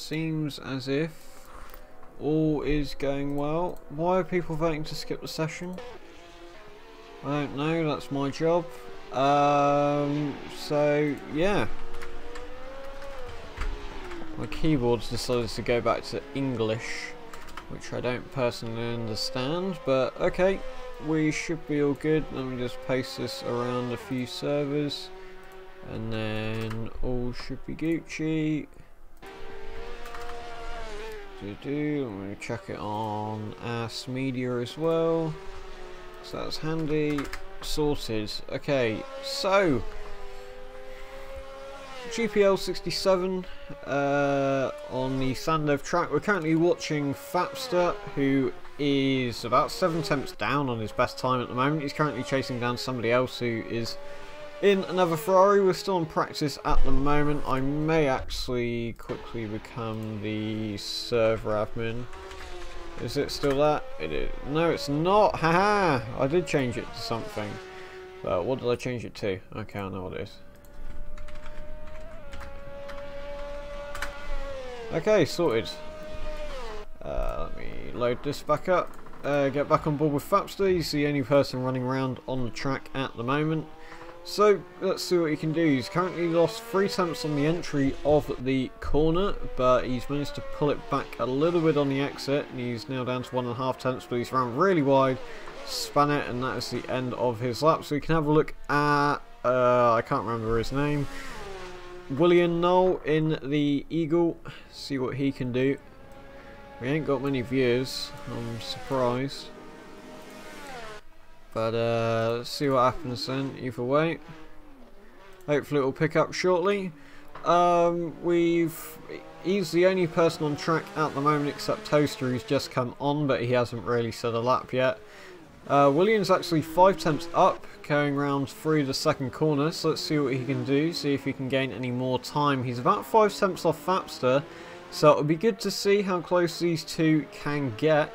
seems as if all is going well. Why are people voting to skip the session? I don't know, that's my job. So yeah. My keyboard's decided to go back to English, which I don't personally understand, but okay, we should be all good. Let me just paste this around a few servers, and then all should be Gucci. I'm going to check it on AS Media as well, so that's handy. Sorted. Okay, so GPL 67 on the Sandev track. We're currently watching Fapster, who is about 7 tenths down on his best time at the moment. He's currently chasing down somebody else who is in another Ferrari. We're still in practice at the moment. I may actually quickly become the server admin. Is it still that? It is. No, it's not. Haha! I did change it to something. But what did I change it to? Okay, I know what it is. Okay, sorted. Let me load this back up. Get back on board with Fapster. He's the only person running around on the track at the moment. So let's see what he can do. He's currently lost 3 tenths on the entry of the corner, but he's managed to pull it back a little bit on the exit, and he's now down to 1.5 tenths, but he's run really wide, spun it, and that is the end of his lap. So we can have a look at, I can't remember his name, William Knoll in the Eagle, see what he can do. We ain't got many viewers, I'm surprised. But let's see what happens then, either way. Hopefully it will pick up shortly. He's the only person on track at the moment except Toaster, who's just come on, but he hasn't really set a lap yet. William's actually 5 tenths up, going round through the second corner, so let's see what he can do, see if he can gain any more time. He's about 5 tenths off Fapster, so it'll be good to see how close these two can get.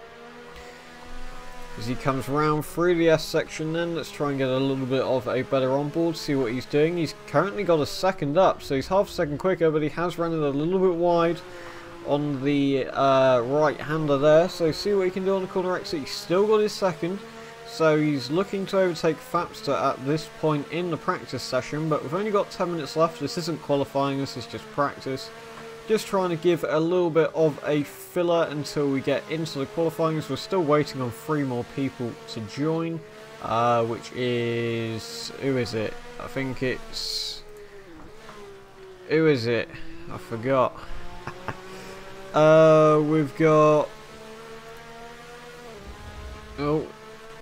As he comes round through the S section then, let's try and get a little bit of a better onboard, see what he's doing. He's currently got a second up, so he's half a second quicker, but he has run it a little bit wide on the right-hander there. So see what he can do on the corner exit. He's still got his second, so he's looking to overtake Fapster at this point in the practice session, but we've only got 10 minutes left. This isn't qualifying, this is just practice. Just trying to give a little bit of a filler until we get into the qualifying, as we're still waiting on 3 more people to join, which is, who is it? I think it's, who is it? I forgot. We've got, oh,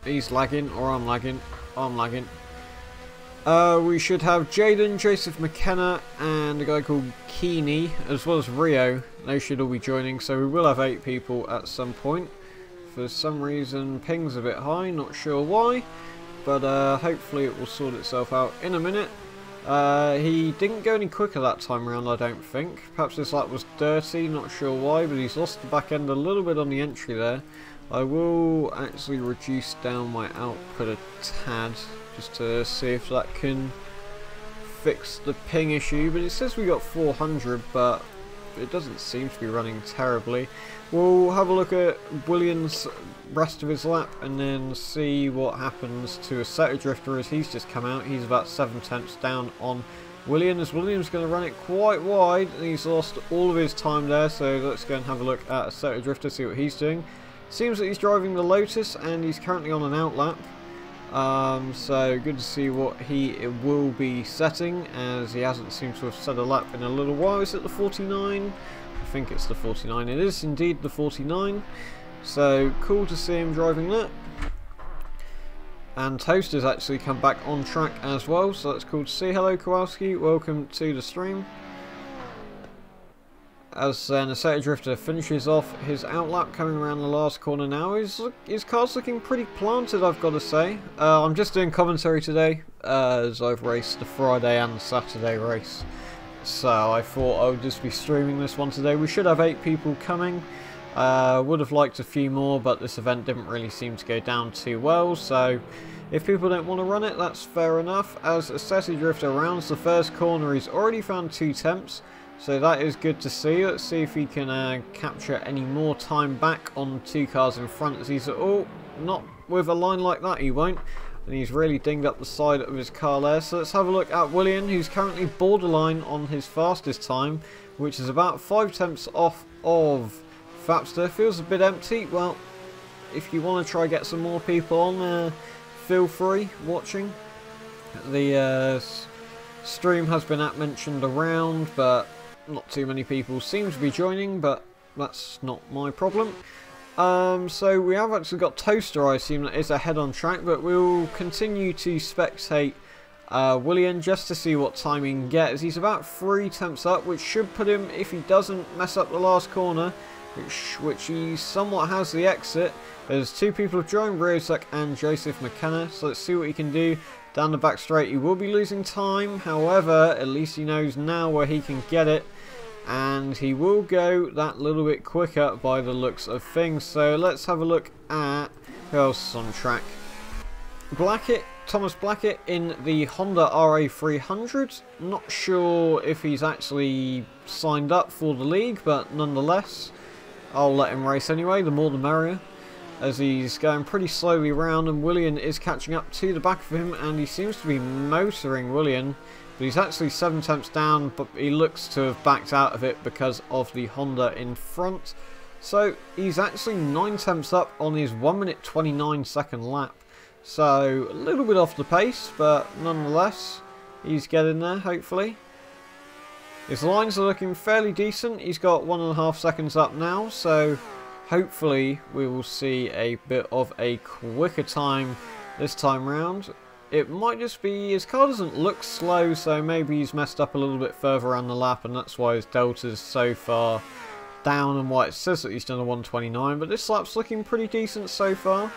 he's lagging, or I'm lagging. I'm lagging. We should have Jaden, Joseph McKenna, and a guy called Keeney, as well as Rio. They should all be joining, so we will have 8 people at some point. For some reason, ping's a bit high, not sure why, but hopefully it will sort itself out in a minute. He didn't go any quicker that time around, I don't think. Perhaps this lap was dirty, not sure why, but he's lost the back end a little bit on the entry there. I will actually reduce down my output a tad, just to see if that can fix the ping issue, but it says we got 400, but it doesn't seem to be running terribly. We'll have a look at Williams' rest of his lap and then see what happens to Assetto Drifter as he's just come out. He's about 7 tenths down on William, as William's going to run it quite wide, and he's lost all of his time there, so let's go and have a look at Assetto Drifter, see what he's doing. Seems that he's driving the Lotus, and he's currently on an outlap. So good to see what he will be setting, as he hasn't seemed to have set a lap in a little while. Is it the 49? I think it's the 49. It is indeed the 49. So cool to see him driving that. And Toaster's actually come back on track as well, so that's cool to see. Hello Kowalski, welcome to the stream. As then Assetto Drifter finishes off his outlap, coming around the last corner now. His car's looking pretty planted, I've got to say. I'm just doing commentary today, as I've raced the Friday and the Saturday race. So I thought I would just be streaming this one today. We should have 8 people coming. Would have liked a few more, but this event didn't really seem to go down too well. So if people don't want to run it, that's fair enough. As Assetto Drifter rounds the first corner, he's already found 2 temps. So that is good to see. Let's see if he can capture any more time back on 2 cars in front. As he's not with a line like that, he won't. And he's really dinged up the side of his car there. So let's have a look at Willian, who's currently borderline on his fastest time, which is about 5 tenths off of Fapster. Feels a bit empty. Well, if you want to try get some more people on, feel free watching. The stream has been mentioned around, but not too many people seem to be joining, but that's not my problem. So we have actually got Toaster, I assume, that is ahead on track, but we'll continue to spectate Willian just to see what time he can get, as he's about 3 tenths up, which should put him, if he doesn't mess up the last corner, which he somewhat has the exit. There's 2 people joined, Riosek and Joseph McKenna, so let's see what he can do. Down the back straight, he will be losing time, however, at least he knows now where he can get it. And he will go that little bit quicker by the looks of things. So let's have a look at who else is on track. Thomas Blackett in the Honda RA300. Not sure if he's actually signed up for the league, but nonetheless, I'll let him race anyway, the more the merrier. As he's going pretty slowly around, and Willian is catching up to the back of him, and he seems to be motoring Willian. But he's actually 7 tenths down, but he looks to have backed out of it because of the Honda in front. So he's actually 9 tenths up on his 1 minute 29 second lap. So a little bit off the pace, but nonetheless, he's getting there, hopefully. His lines are looking fairly decent. He's got 1.5 seconds up now, so hopefully we will see a bit of a quicker time this time round. It might just be his car doesn't look slow, so maybe he's messed up a little bit further around the lap, and that's why his delta's so far down and why it says that he's done a 129. But this lap's looking pretty decent so far.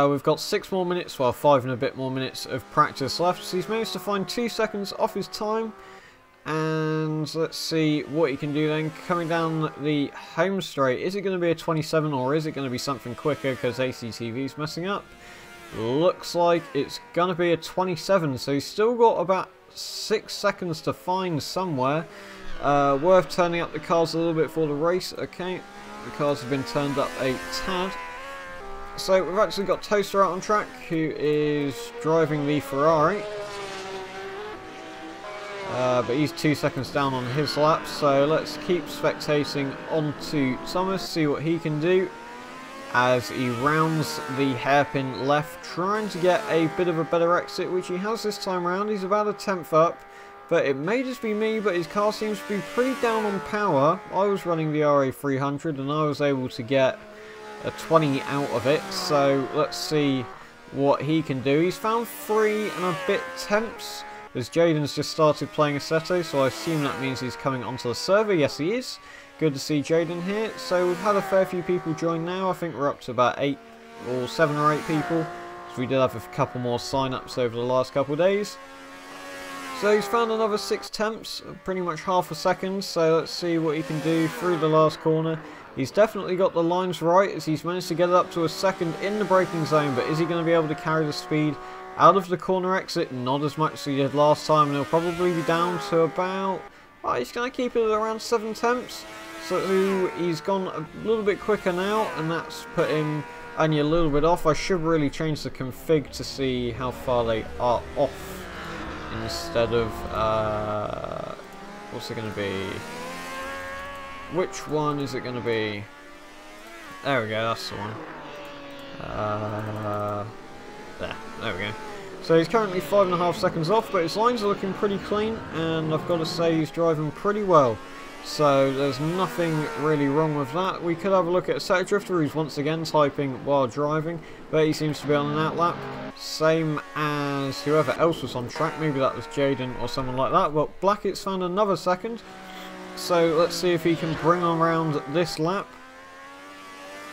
We've got 6 more minutes, well 5 and a bit more minutes of practice left. So he's managed to find 2 seconds off his time. And let's see what he can do then. Coming down the home straight, is it going to be a 27 or is it going to be something quicker because ACTV's messing up? Looks like it's going to be a 27, so he's still got about 6 seconds to find somewhere. Worth turning up the cars a little bit for the race. Okay, the cars have been turned up a tad. So we've actually got Toaster out on track, who is driving the Ferrari. But he's 2 seconds down on his lap, so let's keep spectating onto Thomas, see what he can do as he rounds the hairpin left, trying to get a bit of a better exit, which he has this time round. He's about a 10th up, but it may just be me, but his car seems to be pretty down on power. I was running the RA300 and I was able to get a 20 out of it, so let's see what he can do. He's found 3 and a bit tenths, as Jaden's just started playing Assetto, so I assume that means he's coming onto the server. Yes, he is. Good to see Jaden here. So we've had a fair few people join now. I think we're up to about 8 or 7 or 8 people. So we did have a couple more sign-ups over the last couple of days. So he's found another 6 tenths, pretty much half a second. So let's see what he can do through the last corner. He's definitely got the lines right, as he's managed to get it up to a second in the braking zone. But is he going to be able to carry the speed out of the corner exit? Not as much as he did last time. And he'll probably be down to about... Oh, he's going to keep it at around 7 tenths. So he's gone a little bit quicker now, and that's put him only a little bit off. I should really change the config to see how far they are off instead of what's it going to be? Which one is it going to be? There we go, that's the one. There we go. So he's currently 5.5 seconds off, but his lines are looking pretty clean, and I've got to say he's driving pretty well. So there's nothing really wrong with that. We could have a look at Assetto Drifter, who's once again typing while driving, but he seems to be on an outlap. Same as whoever else was on track. Maybe that was Jaden or someone like that. But Blackett's found another second. So let's see if he can bring on around this lap,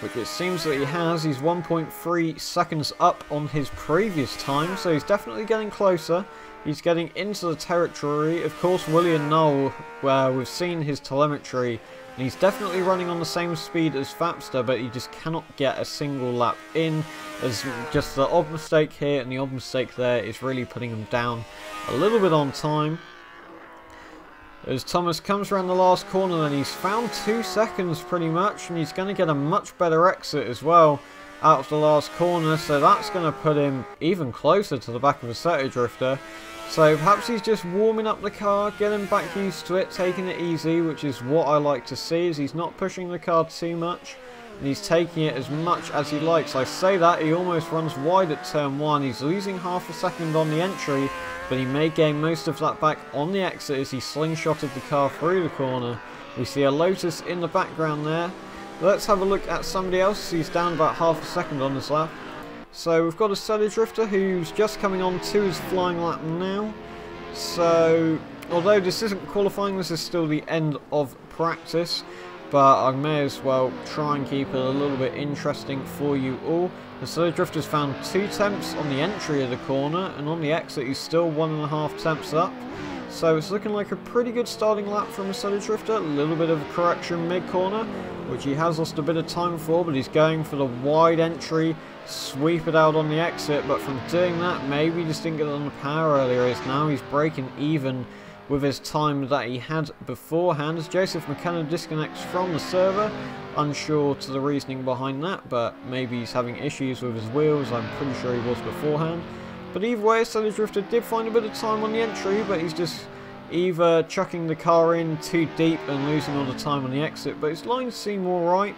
which it seems that he has. He's 1.3 seconds up on his previous time, so he's definitely getting closer. He's getting into the territory. Of course, William Knoll, where we've seen his telemetry, and he's definitely running on the same speed as Fapster, but he just cannot get a single lap in. There's just the odd mistake here and the odd mistake there is really putting him down a little bit on time. as Thomas comes around the last corner, and he's found 2 seconds pretty much, and he's going to get a much better exit as well out of the last corner, so that's going to put him even closer to the back of Assetto Drifter. So perhaps he's just warming up the car, getting back used to it, taking it easy, which is what I like to see, is he's not pushing the car too much, and he's taking it as much as he likes. I say that, he almost runs wide at turn 1, he's losing half a second on the entry, but he may gain most of that back on the exit as he slingshotted the car through the corner. We see a Lotus in the background there. Let's have a look at somebody else. He's down about half a second on this lap. So we've got a Assetto Drifter who's just coming on to his flying lap now. So although this isn't qualifying, this is still the end of practice, but I may as well try and keep it a little bit interesting for you all. The Assetto Drifter's found 2 temps on the entry of the corner, and on the exit he's still 1.5 temps up. So it's looking like a pretty good starting lap from Assetto Drifter. A little bit of a correction mid-corner, which he has lost a bit of time for, but he's going for the wide entry, sweep it out on the exit, but from doing that, maybe he just didn't get on the power earlier, as now he's breaking even with his time that he had beforehand. As Joseph McKenna disconnects from the server, unsure to the reasoning behind that, but maybe he's having issues with his wheels, I'm pretty sure he was beforehand. But either way, Assetto Drifter did find a bit of time on the entry, but he's just either chucking the car in too deep and losing all the time on the exit, but his lines seem alright.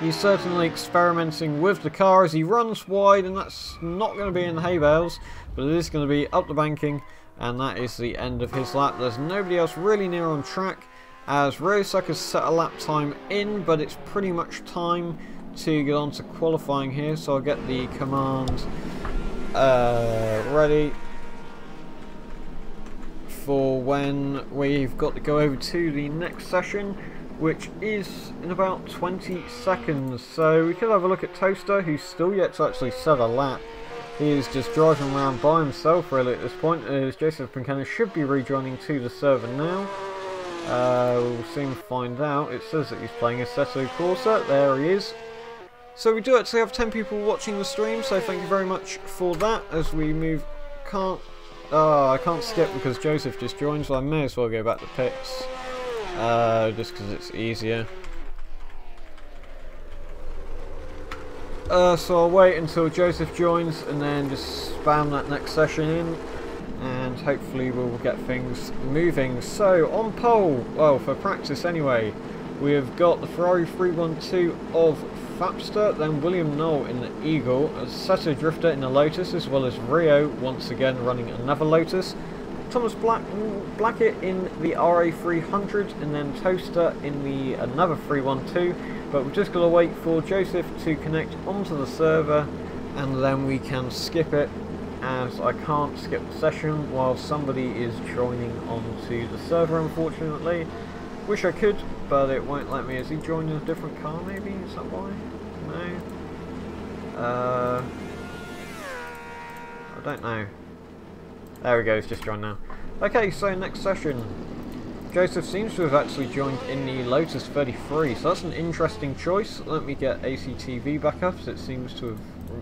He's certainly experimenting with the car as he runs wide, and that's not going to be in the hay bales, but it is going to be up the banking, and that is the end of his lap. There's nobody else really near on track, as Ryosuck has set a lap time in, but it's pretty much time to get on to qualifying here, so I'll get the command ready for when we've got to go over to the next session, which is in about 20 seconds. So we could have a look at Toaster, who's still yet to actually set a lap. He is just driving around by himself really at this point, as Joseph McKenna should be rejoining to the server now. We'll soon find out. It says that he's playing Assetto Corsa. There he is. So we do actually have 10 people watching the stream, so thank you very much for that. As we move, I can't skip because Joseph just joined, so I may as well go back to pits, just because it's easier. So I'll wait until Joseph joins and then just spam that next session in, and hopefully we'll get things moving. So on pole, well, for practice anyway, we have got the Ferrari 312 of Fapster, then William Knoll in the Eagle, Assetto Drifter in the Lotus, as well as Rio once again running another Lotus, Thomas Blackett in the RA300, and then Toaster in the another 312. But we've just got to wait for Joseph to connect onto the server, and then we can skip it, as I can't skip the session while somebody is joining onto the server, unfortunately. Wish I could, but it won't let me. Is he joined in a different car maybe? Is that why? No? I don't know. There we go, he's just joined now. Okay, so next session. Joseph seems to have actually joined in the Lotus 33, so that's an interesting choice. Let me get ACTV back up, as it seems to have...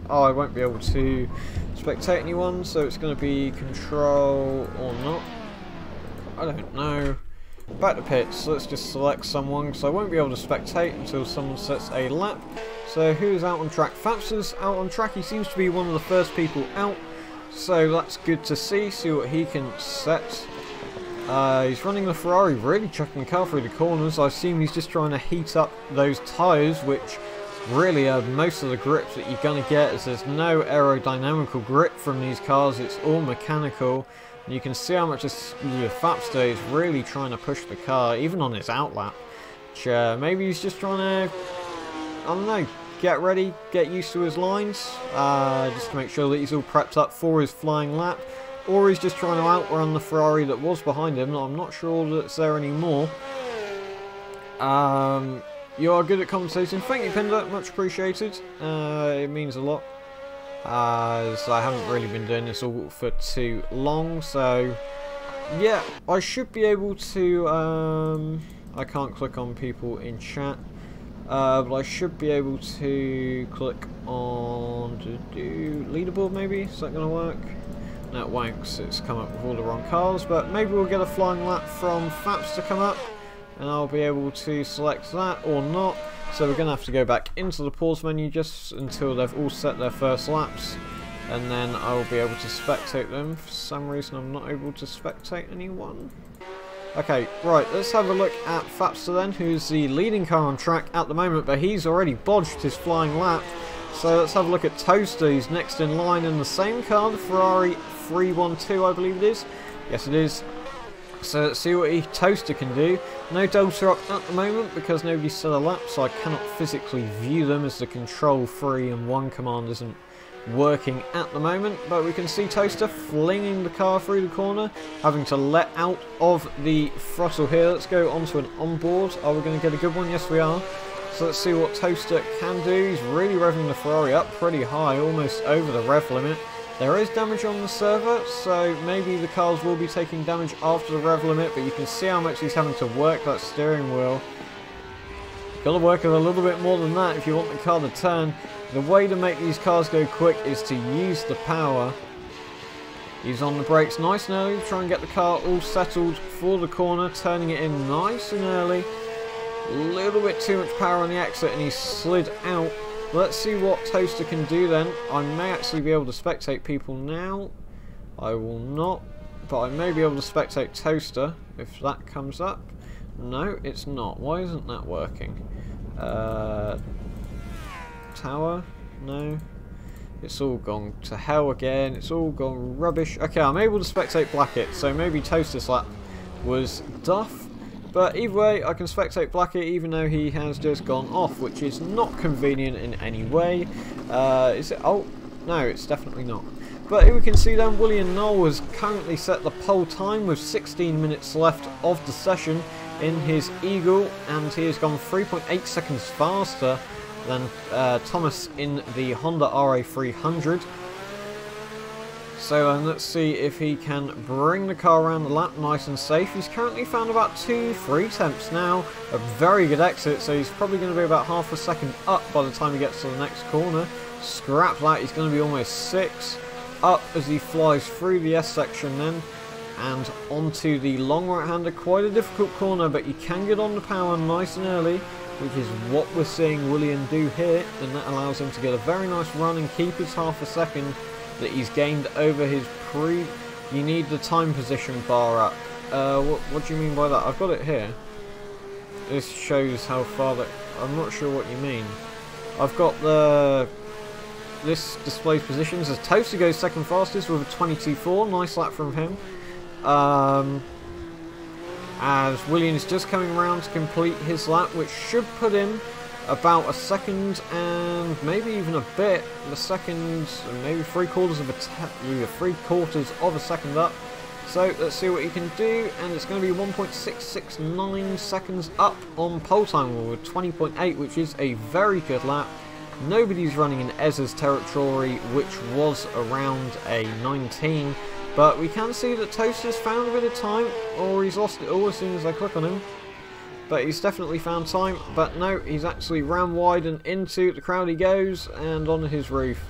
Oh, I won't be able to spectate anyone, so it's going to be control or not. I don't know. Back to pits, let's just select someone, because I won't be able to spectate until someone sets a lap. So who's out on track? Fapster's out on track. He seems to be one of the first people out, so that's good to see what he can set. He's running the Ferrari, really chucking the car through the corners. I assume he's just trying to heat up those tyres, which really are most of the grips that you're going to get, as there's no aerodynamical grip from these cars, it's all mechanical. You can see how much Fapster is really trying to push the car, even on his outlap. Which, maybe he's just trying to, I don't know, get ready, get used to his lines, just to make sure that he's all prepped up for his flying lap. Or he's just trying to outrun the Ferrari that was behind him. I'm not sure that it's there anymore. You are good at commentating. Thank you, Pinder, much appreciated. It means a lot. As I haven't really been doing this all for too long, so yeah, I should be able to, I can't click on people in chat, but I should be able to click on leaderboard maybe. Is that going to work? No, it won't, 'cause it's come up with all the wrong cars, but maybe we'll get a flying lap from Faps to come up, and I'll be able to select that or not. So we're going to have to go back into the pause menu just until they've all set their first laps, and then I will be able to spectate them. For some reason I'm not able to spectate anyone. Okay, right, let's have a look at Fapster then, who's the leading car on track at the moment, but he's already bodged his flying lap. So let's have a look at Toaster, who's next in line in the same car, the Ferrari 312 I believe it is. Yes it is. So let's see what Toaster can do. No Delta up at the moment because nobody's set a lap, so I cannot physically view them as the Control 3 and 1 command isn't working at the moment. But we can see Toaster flinging the car through the corner, having to let out of the throttle here. Let's go onto an onboard. Are we going to get a good one? Yes we are. So let's see what Toaster can do. He's really revving the Ferrari up pretty high, almost over the rev limit. There is damage on the server, so maybe the cars will be taking damage after the rev limit, but you can see how much he's having to work that steering wheel. Got to work with a little bit more than that if you want the car to turn. The way to make these cars go quick is to use the power. He's on the brakes nice and early to try and get the car all settled for the corner, turning it in nice and early. A little bit too much power on the exit and he slid out. Let's see what Toaster can do then. I may actually be able to spectate people now. I will not, but I may be able to spectate Toaster if that comes up. No, it's not. Why isn't that working? Tower? No. It's all gone to hell again. It's all gone rubbish. Okay, I'm able to spectate Blackett, so maybe Toaster's lap was duff. But either way, I can spectate Blackett even though he has just gone off, which is not convenient in any way. Is it? Oh, no, it's definitely not. But here we can see then William Knoll has currently set the pole time with 16 minutes left of the session in his Eagle, and he has gone 3.8 seconds faster than Thomas in the Honda RA300. So let's see if he can bring the car around the lap nice and safe. He's currently found about 2-3 tenths now. A very good exit, so he's probably going to be about half a second up by the time he gets to the next corner. Scrap that, he's going to be almost 6. Up as he flies through the S section then, and onto the long right-hander. Quite a difficult corner, but you can get on the power nice and early, which is what we're seeing William do here, and that allows him to get a very nice run and keep his half a second that he's gained over his pre... You need the time position bar up. What do you mean by that? I've got it here. This shows how far that... I'm not sure what you mean. I've got the... This displays positions as Toaster goes second fastest with a 22.4. Nice lap from him. As Williams just coming around to complete his lap, which should put him about a second and maybe even a bit, the second, maybe 3/4 of a second up. So let's see what he can do, and it's going to be 1.669 seconds up on pole time with 20.8, which is a very good lap. Nobody's running in Ezra's territory, which was around a 19, but we can see that Toaster's found a bit of time, or he's lost it all as soon as I click on him. But he's definitely found time, but no, he's actually ran wide and into the crowd he goes, and on his roof.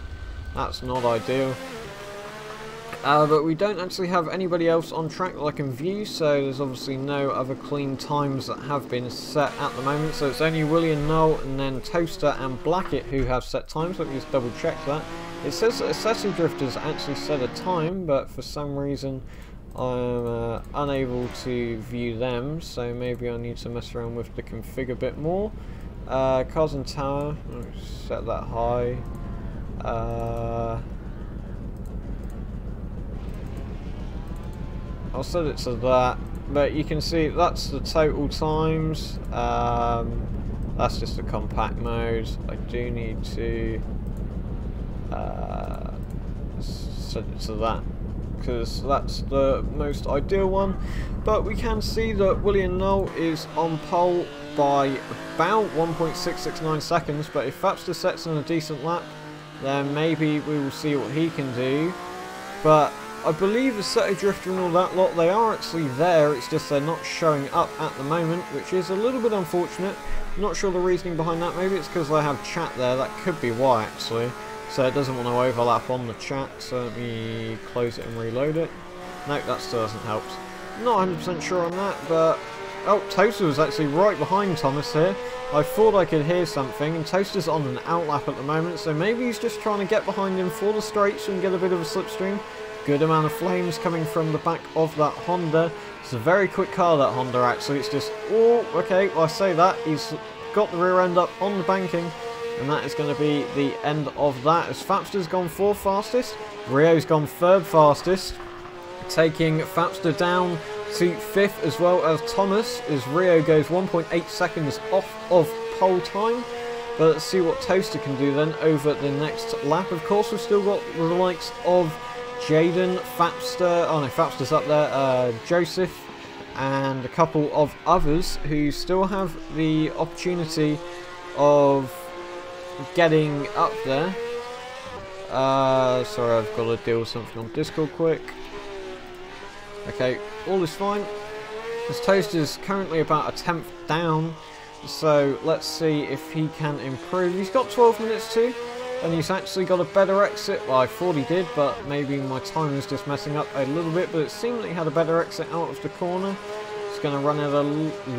That's not ideal. But we don't actually have anybody else on track that I can view, so there's obviously no other clean times that have been set at the moment. So it's only William Knoll and then Toaster and Blackett who have set times. Let me just double check that. It says that Assetto Drifters actually set a time, but for some reason I'm unable to view them, so maybe I need to mess around with the config a bit more. Cars and Tower, set that high. I'll set it to that, but you can see that's the total times. That's just the compact mode. I do need to set it to that, because that's the most ideal one. But we can see that William Knoll is on pole by about 1.669 seconds, but if Fapster sets in a decent lap, then maybe we will see what he can do. But I believe the Assetto Drifter and all that lot, they are actually there, it's just they're not showing up at the moment, which is a little bit unfortunate. Not sure the reasoning behind that. Maybe it's because I have chat there, that could be why actually. so it doesn't want to overlap on the chat. So let me close it and reload it. No, that still hasn't helped. Not 100% sure on that, but oh, Toaster was actually right behind Thomas here. I thought I could hear something, and Toaster's on an outlap at the moment, so maybe he's just trying to get behind him for the straights and get a bit of a slipstream. Good amount of flames coming from the back of that Honda. It's a very quick car, that Honda, actually. It's just, oh, okay, well, I say that. He's got the rear end up on the banking, and that is going to be the end of that. As Fapster's gone 4th fastest, Rio's gone 3rd fastest, taking Fapster down to 5th, as well as Thomas, as Rio goes 1.8 seconds off of pole time. But let's see what Toaster can do then over the next lap. Of course, we've still got the likes of Jaden, Fapster, oh no, Fapster's up there, Joseph, and a couple of others who still have the opportunity of getting up there. Sorry, I've got to deal with something on Discord quick. Okay, all is fine. As Toaster's currently about a 10th down, so let's see if he can improve. He's got 12 minutes too, and he's actually got a better exit. Well, I thought he did, but maybe my time was just messing up a little bit, but it seemed that he had a better exit out of the corner. He's going to run it a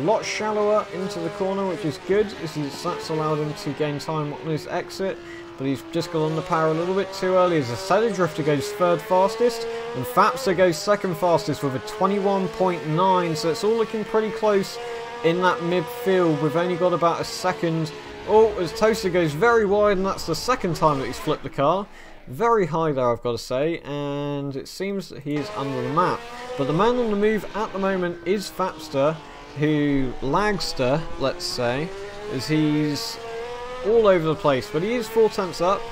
lot shallower into the corner, which is good, as that's allowed him to gain time on his exit. But he's just got on the power a little bit too early, as Assetto Drifter goes 3rd fastest, and Fapster goes 2nd fastest with a 21.9, so it's all looking pretty close in that midfield. We've only got about a second. Oh, as Toaster goes very wide, and that's the 2nd time that he's flipped the car. Very high there, I've got to say, and it seems that he is under the map. But the man on the move at the moment is Fapster, who lagster, let's say, as he's all over the place, but he is 4 tenths up.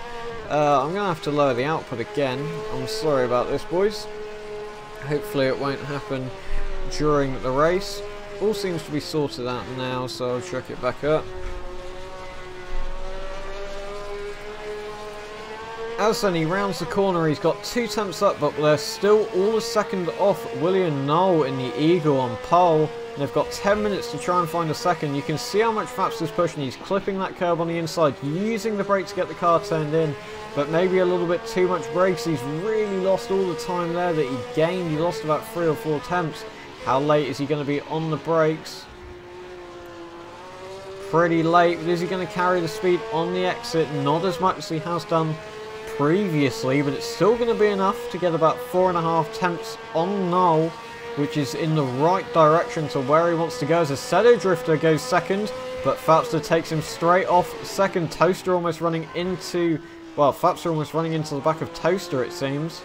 I'm going to have to lower the output again. I'm sorry about this, boys. Hopefully it won't happen during the race. All seems to be sorted out now, so I'll chuck it back up. As then he rounds the corner, he's got 2 tenths up, but they're still all a second off William Knoll in the Eagle on pole. And they've got 10 minutes to try and find a second. You can see how much Fapster's pushing. He's clipping that curb on the inside, using the brake to get the car turned in, but maybe a little bit too much brakes. He's really lost all the time there that he gained. He lost about 3 or 4 tenths. How late is he going to be on the brakes? Pretty late, but is he going to carry the speed on the exit? Not as much as he has done previously, but it's still going to be enough to get about 4.5 tenths on Knoll, which is in the right direction to where he wants to go, as Assetto Drifter goes 2nd, but Fapster takes him straight off 2nd. Toaster almost running into, well, Fapster almost running into the back of Toaster, it seems.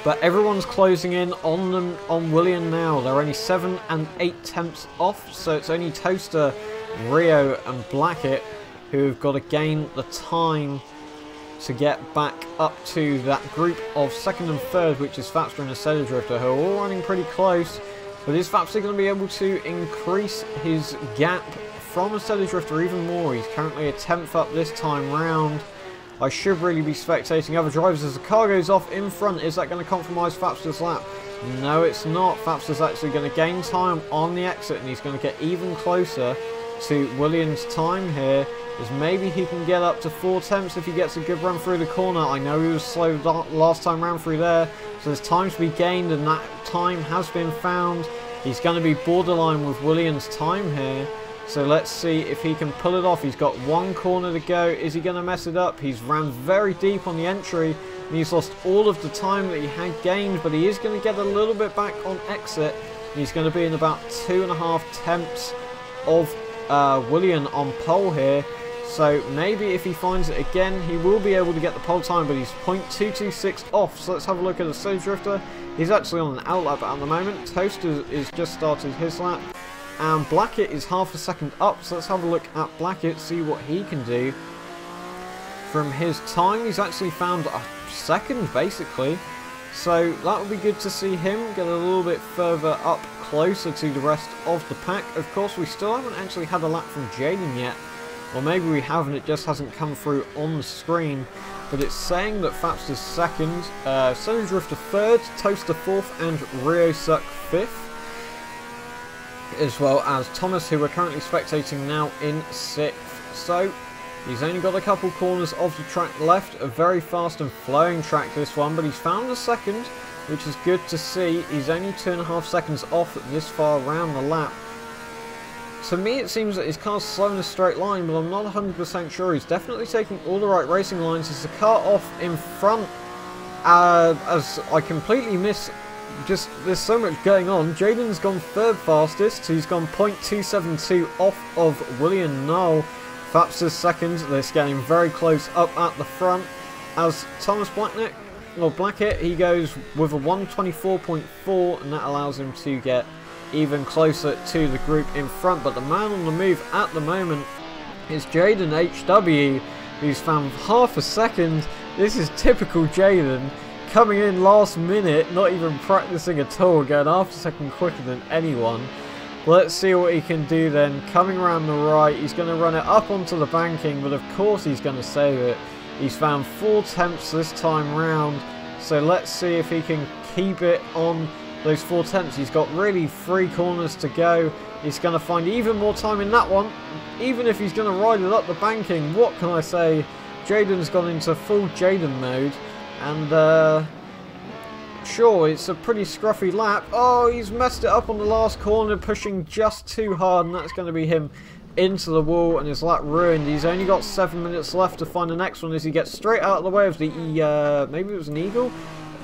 But everyone's closing in on them, on William now. They're only 7 and 8 tenths off, so it's only Toaster, Rio and Blackett who have got to gain the time to get back up to that group of 2nd and 3rd, which is Fapster and Assetto Drifter, who are all running pretty close. But is Fapster going to be able to increase his gap from Assetto Drifter even more? He's currently a 10th up this time round. I should really be spectating other drivers as the car goes off in front. Is that going to compromise Fapster's lap? No, it's not. Fapster's actually going to gain time on the exit, and he's going to get even closer to Williams' time here, as maybe he can get up to 4 tenths if he gets a good run through the corner. I know he was slow last time round through there, so there's time to be gained, and that time has been found. He's going to be borderline with Williams' time here, so let's see if he can pull it off. He's got 1 corner to go. Is he going to mess it up? He's ran very deep on the entry, and he's lost all of the time that he had gained, but he is going to get a little bit back on exit, and he's going to be in about 2.5 tenths of William on pole here. So maybe if he finds it again, he will be able to get the pole time, but he's 0.226 off. So let's have a look at the Assetto Drifter. He's actually on an outlap at the moment. Toaster is just started his lap, and Blackett is half a second up. So let's have a look at Blackett, see what he can do. From his time, he's actually found a 2nd basically. So that would be good to see him get a little bit further up, closer to the rest of the pack. Of course, we still haven't actually had a lap from Jaden yet. Or maybe we haven't, it just hasn't come through on the screen. But it's saying that Fapster's 2nd, Assetto Drifter 3rd, Toaster 4th, and Rio Suck 5th. As well as Thomas, who we're currently spectating now, in 6th. So, He's only got a couple corners of the track left. A very fast and flowing track this one, but he's found a second, which is good to see. He's only 2.5 seconds off this far around the lap. To me, it seems that his car's slow in a straight line, but I'm not 100% sure. He's definitely taking all the right racing lines. There's the car off in front, as I completely miss. Just, there's so much going on. Jaden's gone third fastest. He's gone 0.272 off of William Knoll. Fapster's second. They're getting very close up at the front. As Thomas Blackett, he goes with a 124.4, and that allows him to get even closer to the group in front. But the man on the move at the moment is Jaden HW, who's found half a second. This is typical Jaden, coming in last minute, not even practicing at all, going half a second quicker than anyone. Let's see what he can do then. Coming around the right, he's going to run it up onto the banking, but of course he's going to save it. He's found 4 tenths this time round, so let's see if he can keep it on those 4 tenths. He's got really 3 corners to go. He's going to find even more time in that one, even if he's going to ride it up the banking. What can I say? Jaden's gone into full Jaden mode, and sure, it's a pretty scruffy lap. Oh, he's messed it up on the last corner, pushing just too hard, and that's going to be him into the wall, and his lap ruined. He's only got 7 minutes left to find the next one as he gets straight out of the way of the maybe it was an Eagle?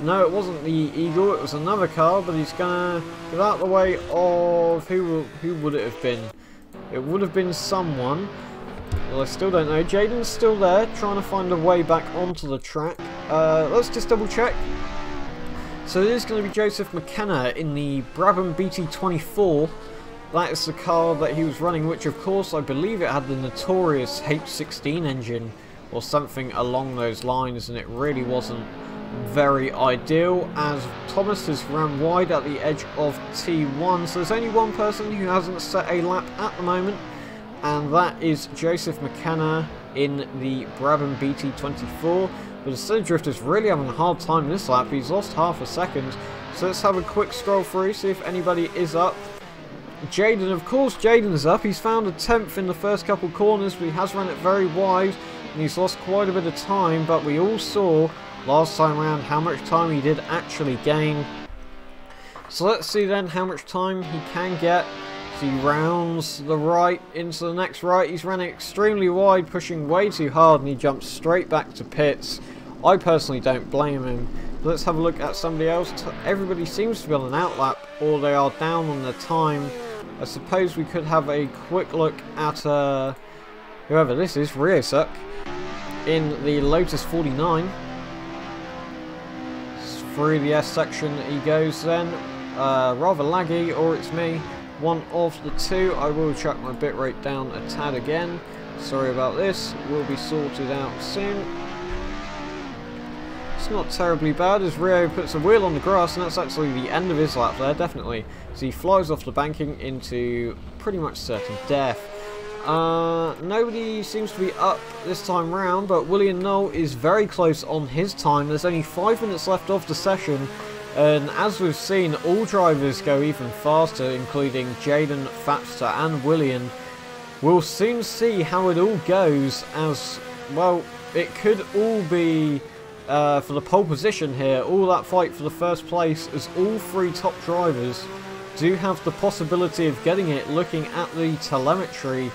No, it wasn't the Eagle, it was another car, but he's gonna get out of the way of who would it have been? It would have been someone. Well, I still don't know. Jaden's still there, trying to find a way back onto the track. Let's just double check. So it is going to be Joseph McKenna in the Brabham BT24. That is the car that he was running, which of course I believe it had the notorious H16 engine or something along those lines, and it really wasn't very ideal, as Thomas has run wide at the edge of T1. So there's only one person who hasn't set a lap at the moment, and that is Joseph McKenna in the Brabham BT24. But Assetto Drifter's really having a hard time this lap. He's lost half a second. So let's have a quick scroll through, see if anybody is up. Jaden, of course Jaden's up. He's found a 10th in the first couple corners, but he has run it very wide, and he's lost quite a bit of time. But we all saw last time around how much time he did actually gain. So let's see then how much time he can get. So he rounds the right into the next right. He's running extremely wide, pushing way too hard, and he jumps straight back to pits. I personally don't blame him. Let's have a look at somebody else. Everybody seems to be on an outlap, or they are down on their time. I suppose we could have a quick look at whoever this is, Riosuck, in the Lotus 49. Through the S section he goes then. Rather laggy, or it's me. One of the two. I will chuck my bitrate down a tad again. Sorry about this. Will be sorted out soon. It's not terribly bad as Rio puts a wheel on the grass, and that's actually the end of his lap there, definitely. So he flies off the banking into pretty much certain death. Nobody seems to be up this time round, but William Knoll is very close on his time. There's only 5 minutes left of the session, and as we've seen, all drivers go even faster, including Jaden, Fapster and William. We'll soon see how it all goes, as, well, it could all be for the pole position here, all that fight for the first place, as all 3 top drivers do have the possibility of getting it, looking at the telemetry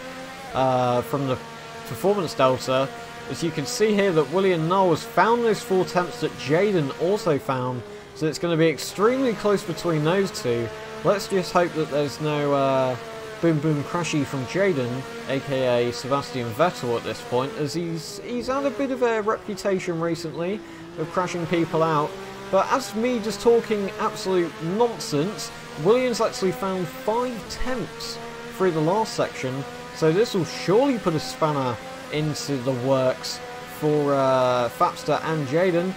from the performance delta. As you can see here that William Knoll has found those 4 tenths that Jaden also found, so it's going to be extremely close between those two. Let's just hope that there's no boom boom crashy from Jaden, aka Sebastian Vettel at this point, as he's had a bit of a reputation recently of crashing people out. But as me just talking absolute nonsense, Williams actually found 5 tenths through the last section, so this will surely put a spanner into the works for Fapster and Jaden,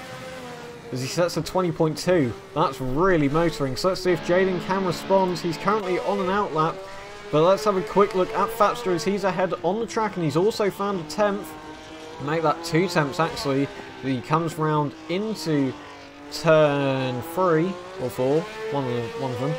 as he sets a 20.2. That's really motoring. So let's see if Jaden can respond. He's currently on an outlap, but let's have a quick look at Fapster as he's ahead on the track, and he's also found a 10th. Make that 2 tenths actually. He comes round into turn 3 or 4, one of them.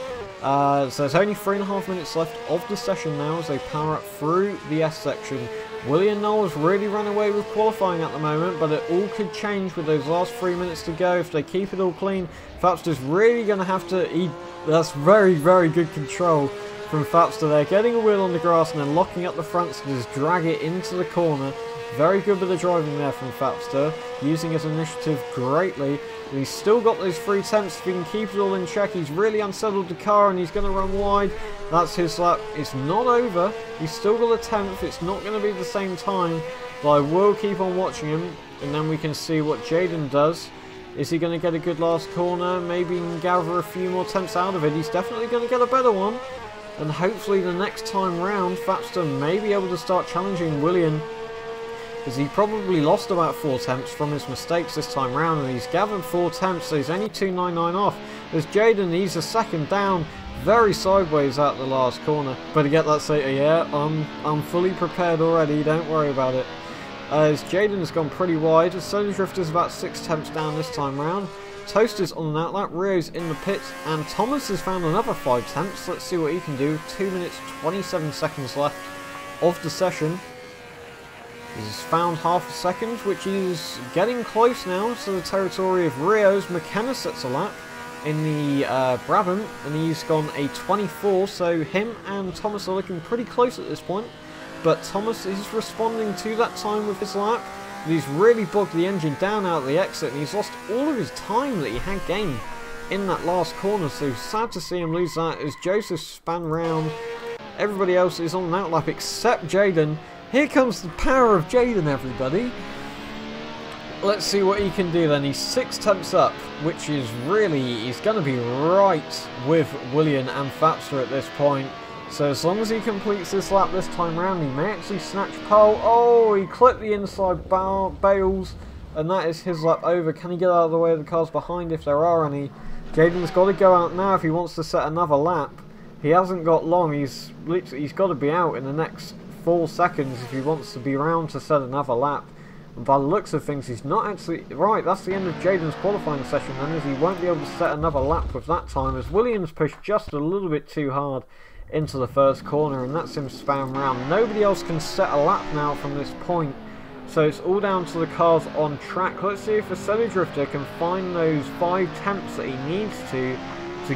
So there's only 3.5 minutes left of the session now as they power up through the S section. William Knowles really run away with qualifying at the moment, but it all could change with those last 3 minutes to go. If they keep it all clean, Fapster's really going to have to... That's very, very good control from Fapster there. Getting a wheel on the grass and then locking up the fronts to just drag it into the corner. Very good bit of driving there from Fapster, using his initiative greatly. And he's still got those 3 attempts. If he can keep it all in check, he's really unsettled the car and he's going to run wide. That's his lap. It's not over. He's still got a 10th. It's not going to be the same time, but I will keep on watching him, and then we can see what Jaden does. Is he going to get a good last corner? Maybe he can gather a few more attempts out of it. He's definitely going to get a better one. And hopefully the next time round, Fapster may be able to start challenging William, because he probably lost about 4 attempts from his mistakes this time round, and he's gathered 4 attempts, so he's only 2.99 off. As Jaden, he's a second down, very sideways at the last corner. Better get that Sato, yeah, I'm fully prepared already, don't worry about it. As Jaden has gone pretty wide, Assetto Drifter's about 6 attempts down this time round. Toaster's on an outlap, Rio's in the pit, and Thomas has found another 5 attempts. Let's see what he can do. 2 minutes 27 seconds left of the session. He's found half a second, which is getting close now to the territory of Rio's. McKenna sets a lap in the Brabham, and he's gone a 24, so him and Thomas are looking pretty close at this point. But Thomas is responding to that time with his lap. He's really bogged the engine down out of the exit, and he's lost all of his time that he had gained in that last corner, so sad to see him lose that as Joseph span round. Everybody else is on an outlap except Jaden. Here comes the power of Jaden, everybody. Let's see what he can do then. He's 6 attempts up, which is really, he's going to be right with William and Fapster at this point. So as long as he completes this lap this time round, he may actually snatch pole. Oh, he clipped the inside bails, and that is his lap over. Can he get out of the way of the cars behind if there are any? Jaden's got to go out now if he wants to set another lap. He hasn't got long. He's got to be out in the next 4 seconds if he wants to be around to set another lap. And by the looks of things, he's not actually... Right, that's the end of Jaden's qualifying session then, as he won't be able to set another lap with that time, as Williams pushed just a little bit too hard into the first corner, and that's him spam round. Nobody else can set a lap now from this point, so it's all down to the cars on track. Let's see if Assetto Drifter can find those 5 attempts that he needs to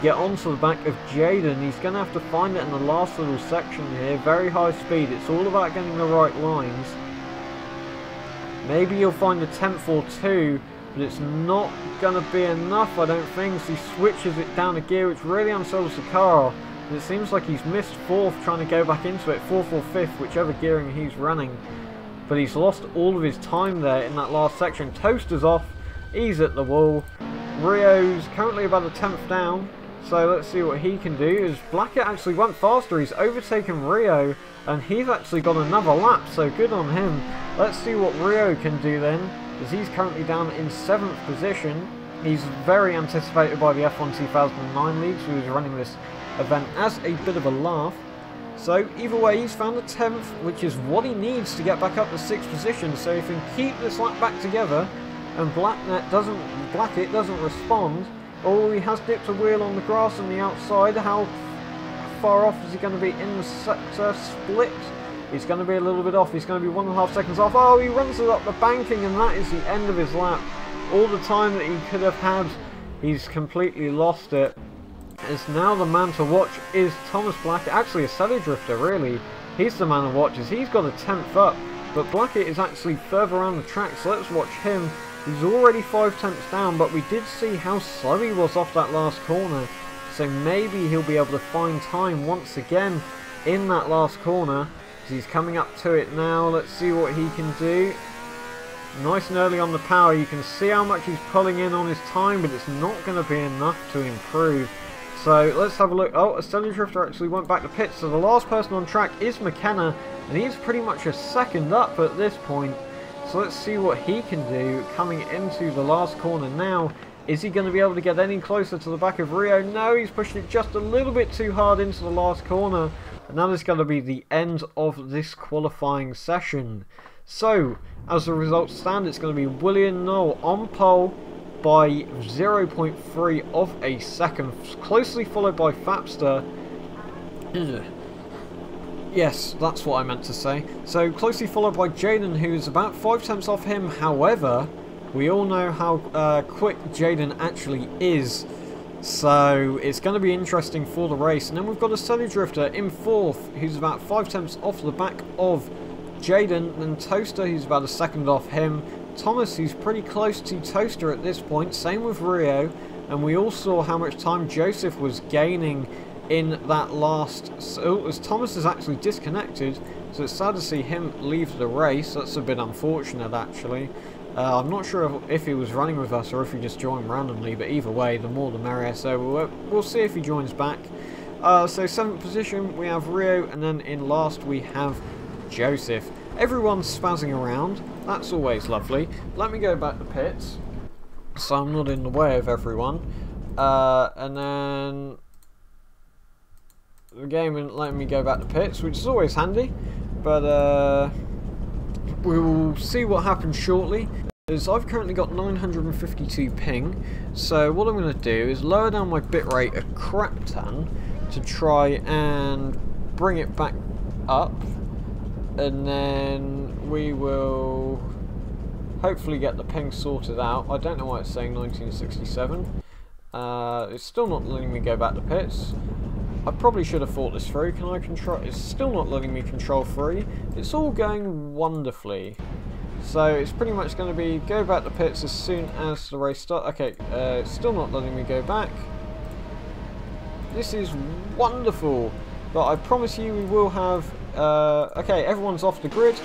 get onto the back of Jaden. He's going to have to find it in the last little section here. Very high speed. It's all about getting the right lines. Maybe you'll find a 10th or 2, but it's not going to be enough, I don't think. So he switches it down a gear, which really unsettles the car. And it seems like he's missed 4th trying to go back into it. 4th or 5th, whichever gearing he's running. But he's lost all of his time there in that last section. Toaster's off. He's at the wall. Rio's currently about a 10th down. So let's see what he can do. As Blackett actually went faster, he's overtaken Rio, and he's actually got another lap, so good on him. Let's see what Rio can do then, as he's currently down in 7th position. He's very anticipated by the F1 2009 league, so he's running this event as a bit of a laugh. So either way, he's found a 10th, which is what he needs to get back up to 6th position. So if he can keep this lap back together, and Blackett doesn't respond. Oh, he has dipped a wheel on the grass on the outside. How far off is he going to be in the sector split? He's going to be a little bit off. He's going to be 1.5 seconds off. Oh, he runs it up the banking, and that is the end of his lap. All the time that he could have had, he's completely lost it. As now the man to watch is Thomas Blackett. Actually, Assetto Drifter, really. He's the man to watch, as he's got a 10th up. But Blackett is actually further around the track, so let's watch him. He's already 5 tenths down, but we did see how slow he was off that last corner. So maybe he'll be able to find time once again in that last corner. So he's coming up to it now. Let's see what he can do. Nice and early on the power. You can see how much he's pulling in on his time, but it's not going to be enough to improve. So let's have a look. Oh, Assetto Drifter actually went back to pit. So the last person on track is McKenna, and he's pretty much a second up at this point. So let's see what he can do coming into the last corner now. Is he going to be able to get any closer to the back of Rio? No, he's pushed it just a little bit too hard into the last corner. And that is going to be the end of this qualifying session. So, as the results stand, it's going to be William Knoll on pole by 0.3 of a second. Closely followed by Fapster. Yes, that's what I meant to say. So closely followed by Jaden, who's about 5 tenths off him. However, we all know how quick Jaden actually is. So it's going to be interesting for the race. And then we've got a Assetto drifter in 4th, who's about 5 tenths off the back of Jaden. And Toaster, who's about a second off him. Thomas, who's pretty close to Toaster at this point. Same with Rio. And we all saw how much time Joseph was gaining in that last... So as Thomas is actually disconnected, so it's sad to see him leave the race. That's a bit unfortunate, actually. I'm not sure if he was running with us or if he just joined randomly, but either way, the more the merrier. So we'll see if he joins back. So 7th position, we have Rio, and then in last we have Joseph. Everyone's spazzing around. That's always lovely. Let me go back to pits, so I'm not in the way of everyone. And then the game isn't letting me go back to pits, which is always handy. But we will see what happens shortly. As I've currently got 952 ping, so what I'm going to do is lower down my bitrate a crap ton to try and bring it back up, and then we will hopefully get the ping sorted out. I don't know why it's saying 1967. It's still not letting me go back to pits. I probably should have thought this through. Can I control? It's still not letting me control free. It's all going wonderfully. So it's pretty much going to be go back to pits as soon as the race starts. Okay, it's still not letting me go back. This is wonderful. But I promise you we will have... okay, everyone's off the grid.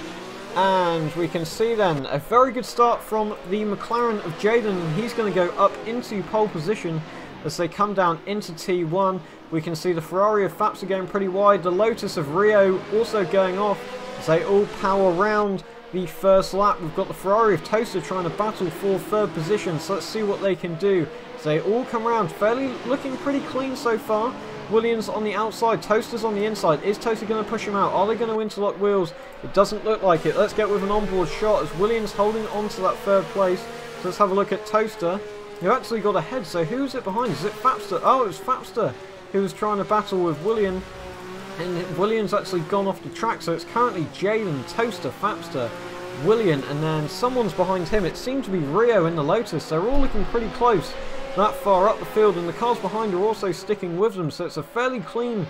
And we can see then a very good start from the McLaren of Jaden. He's going to go up into pole position as they come down into T1. We can see the Ferrari of Faps are going pretty wide. The Lotus of Rio also going off as they all power round the first lap. We've got the Ferrari of Toaster trying to battle for 3rd position. So let's see what they can do. So they all come around fairly looking pretty clean so far. Williams on the outside, Toaster's on the inside. Is Toaster going to push him out? Are they going to interlock wheels? It doesn't look like it. Let's get with an onboard shot as Williams holding on to that 3rd place. So let's have a look at Toaster. Who actually got ahead. So who's it behind? Is it Fapster? Oh, it was Fapster who was trying to battle with William. And William's actually gone off the track. So it's currently Jaden, Toaster, Fapster, William, and then someone's behind him. It seemed to be Rio in the Lotus. They're all looking pretty close that far up the field, and the cars behind are also sticking with them. So it's a fairly clean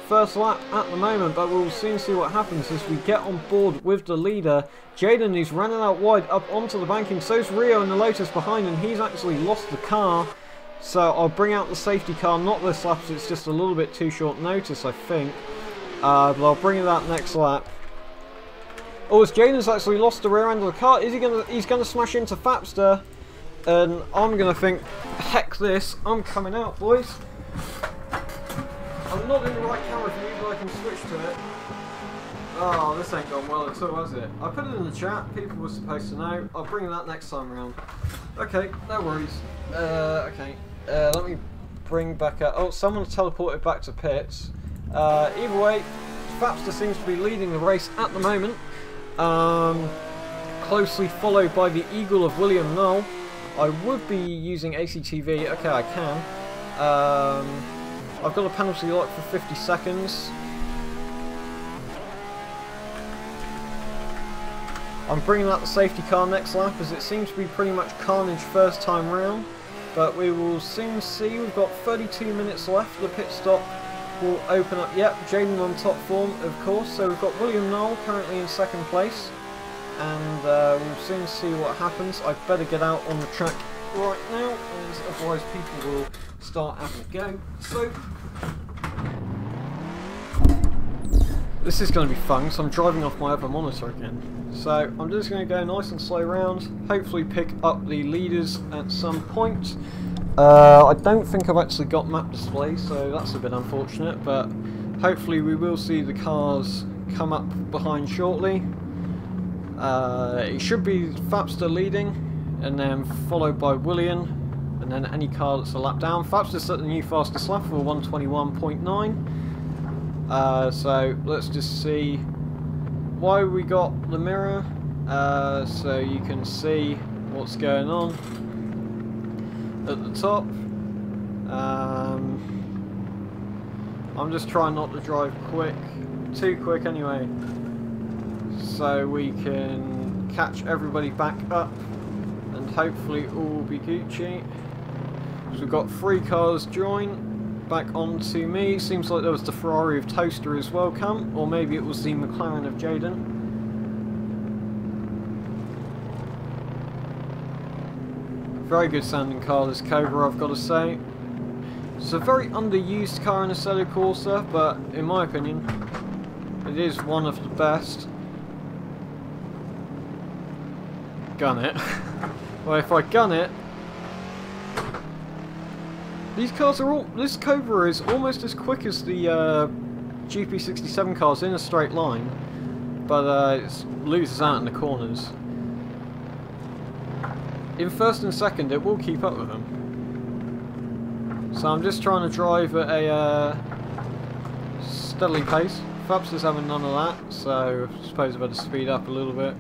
first lap at the moment, but we'll soon see what happens as we get on board with the leader. Jaden is running out wide up onto the banking. So's Rio in the Lotus behind, and he's actually lost the car. So I'll bring out the safety car, not this lap, as it's just a little bit too short notice, I think. But I'll bring it out next lap. Oh, as Jaden's actually lost the rear end of the car, is he gonna? He's gonna smash into Fapster, and I'm gonna think, heck this, I'm coming out, boys. I'm not in the right camera view, but I can switch to it. Oh, this ain't gone well at all, has it? I put it in the chat, people were supposed to know. I'll bring that next time around. Okay, no worries. Okay, let me bring back up... Oh, someone's teleported back to pits. Either way, Fapster seems to be leading the race at the moment. Closely followed by the Eagle of William Null. I would be using ACTV. Okay, I can. I've got a penalty lock for 50 seconds. I'm bringing out the safety car next lap, as it seems to be pretty much carnage first time round. But we will soon see. We've got 32 minutes left. The pit stop will open up. Yep, Jaden on top form, of course. So we've got William Knoll currently in 2nd place. And we'll soon see what happens. I'd better get out on the track right now, as otherwise people will start having a go. So this is going to be fun, so I'm driving off my other monitor again. So I'm just going to go nice and slow round, hopefully pick up the leaders at some point. I don't think I've actually got map display, so that's a bit unfortunate, but hopefully we will see the cars come up behind shortly. It should be Fapster leading, and then followed by William, and then any car that's a lap down. Fapster set the new fastest lap for 121.9. So let's just see why we got the mirror, so you can see what's going on at the top. I'm just trying not to drive quick too quick anyway. So we can catch everybody back up and hopefully all will be Gucci. So we've got 3 cars join back onto me. Seems like there was the Ferrari of Toaster as well come, or maybe it was the McLaren of Jaden. Very good sounding car, this Cobra, I've got to say. It's a very underused car in Assetto Corsa, but in my opinion, it is one of the best. Gun it. Well, if I gun it, these cars are all. This Cobra is almost as quick as the GP67 cars in a straight line, but it loses out in the corners. In first and second, it will keep up with them. So I'm just trying to drive at a steadily pace. Fabs is having none of that, so I suppose I better speed up a little bit.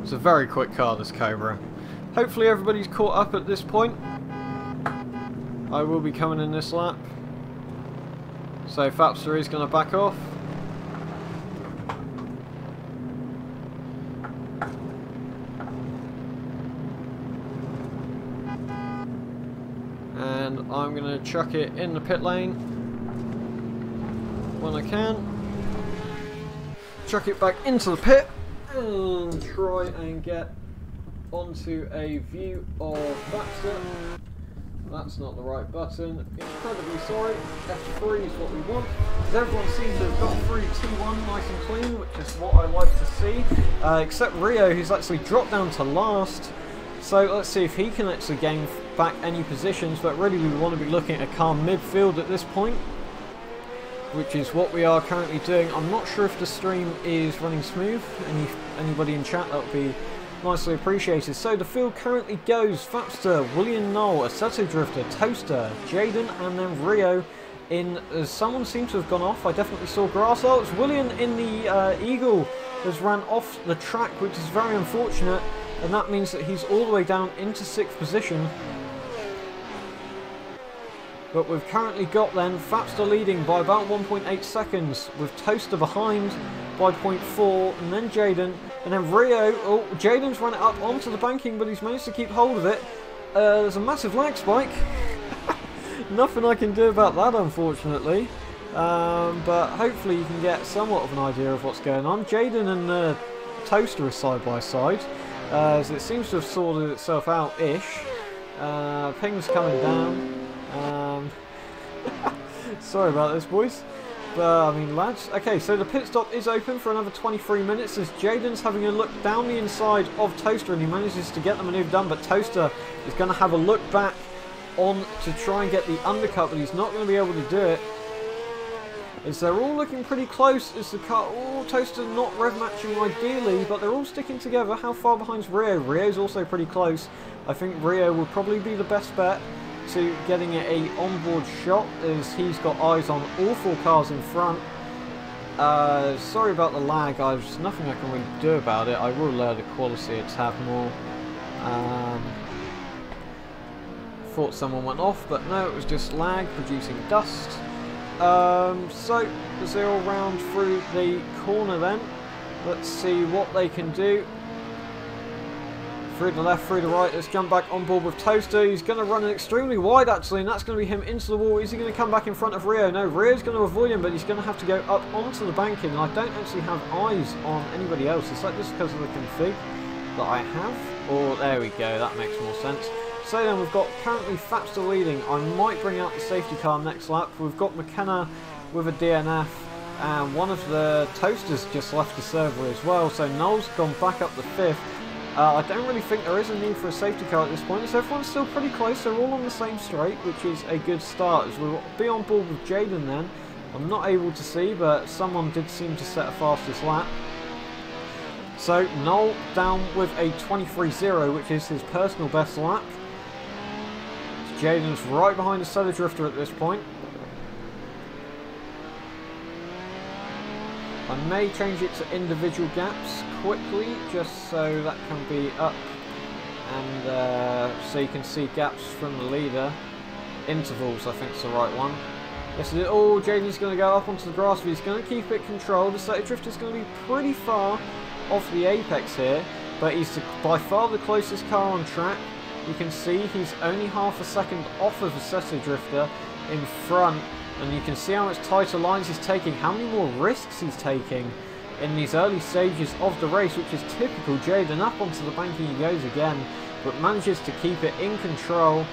It's a very quick car, this Cobra. Hopefully everybody's caught up at this point. I will be coming in this lap. So Fapster is going to back off. And I'm going to chuck it in the pit lane when I can. Chuck it back into the pit and try and get onto a view of Baxter. That's not the right button. Incredibly sorry. F3 is what we want. Because everyone seems to have got through T1 nice and clean, which is what I like to see. Except Rio, who's actually dropped down to last. So let's see if he can actually gain back any positions. But really we want to be looking at a car midfield at this point, which is what we are currently doing. I'm not sure if the stream is running smooth. Anybody in chat, that would be nicely appreciated. So the field currently goes Fapster, William Knoll, Assetto Drifter, Toaster, Jaden, and then Rio in. Someone seems to have gone off. I definitely saw grass. Oh, it's William in the Eagle has ran off the track, which is very unfortunate, and that means that he's all the way down into 6th position. But we've currently got then Fapster leading by about 1.8 seconds, with Toaster behind by 0.4, and then Jaden, and then Rio. Oh, Jaden's run it up onto the banking, but he's managed to keep hold of it. There's a massive lag spike. Nothing I can do about that, unfortunately. But hopefully you can get somewhat of an idea of what's going on. Jaden and Toaster are side by side, as it seems to have sorted itself out-ish. Ping's coming down. Sorry about this, boys. But, I mean, lads. Okay, so the pit stop is open for another 23 minutes as Jaden's having a look down the inside of Toaster and he manages to get the manoeuvre done, but Toaster is going to have a look back on to try and get the undercut, but he's not going to be able to do it. As they're all looking pretty close as the car. Oh, Toaster not rev matching ideally, but they're all sticking together. How far behind's Rio? Rio's also pretty close. I think Rio will probably be the best bet to getting a onboard shot as he's got eyes on all 4 cars in front. Sorry about the lag, there's nothing I can really do about it. I will lower the quality a tad more. Thought someone went off, but no, it was just lag producing dust. So, as they all round through the corner then, let's see what they can do. Through the left, through the right, let's jump back on board with Toaster. He's going to run it extremely wide actually, and that's going to be him into the wall. Is he going to come back in front of Rio? No, Rio's going to avoid him, but he's going to have to go up onto the banking. And I don't actually have eyes on anybody else. Is that just because of the config that I have? Or, there we go, that makes more sense. So then we've got currently Fapster leading. I might bring out the safety car next lap. We've got McKenna with a DNF, and one of the Toasters just left the server as well. So Noel's gone back up the 5th. I don't really think there is a need for a safety car at this point, so everyone's still pretty close. They're all on the same straight, which is a good start. As we'll be on board with Jaden then. I'm not able to see, but someone did seem to set a fastest lap. So Noel down with a 23.0, which is his personal best lap. Jaden's right behind the Assetto Drifter at this point. I may change it to individual gaps quickly, just so that can be up and so you can see gaps from the leader. Intervals, I think is the right one. Yes, oh, Jaden's going to go up onto the grass, but he's going to keep it controlled. The Assetto Drifter's going to be pretty far off the apex here, but he's by far the closest car on track. You can see he's only half a second off of Assetto Drifter in front, and you can see how much tighter lines he's taking, how many more risks he's taking in these early stages of the race, which is typical. Jaden up onto the banking he goes again, but manages to keep it in control.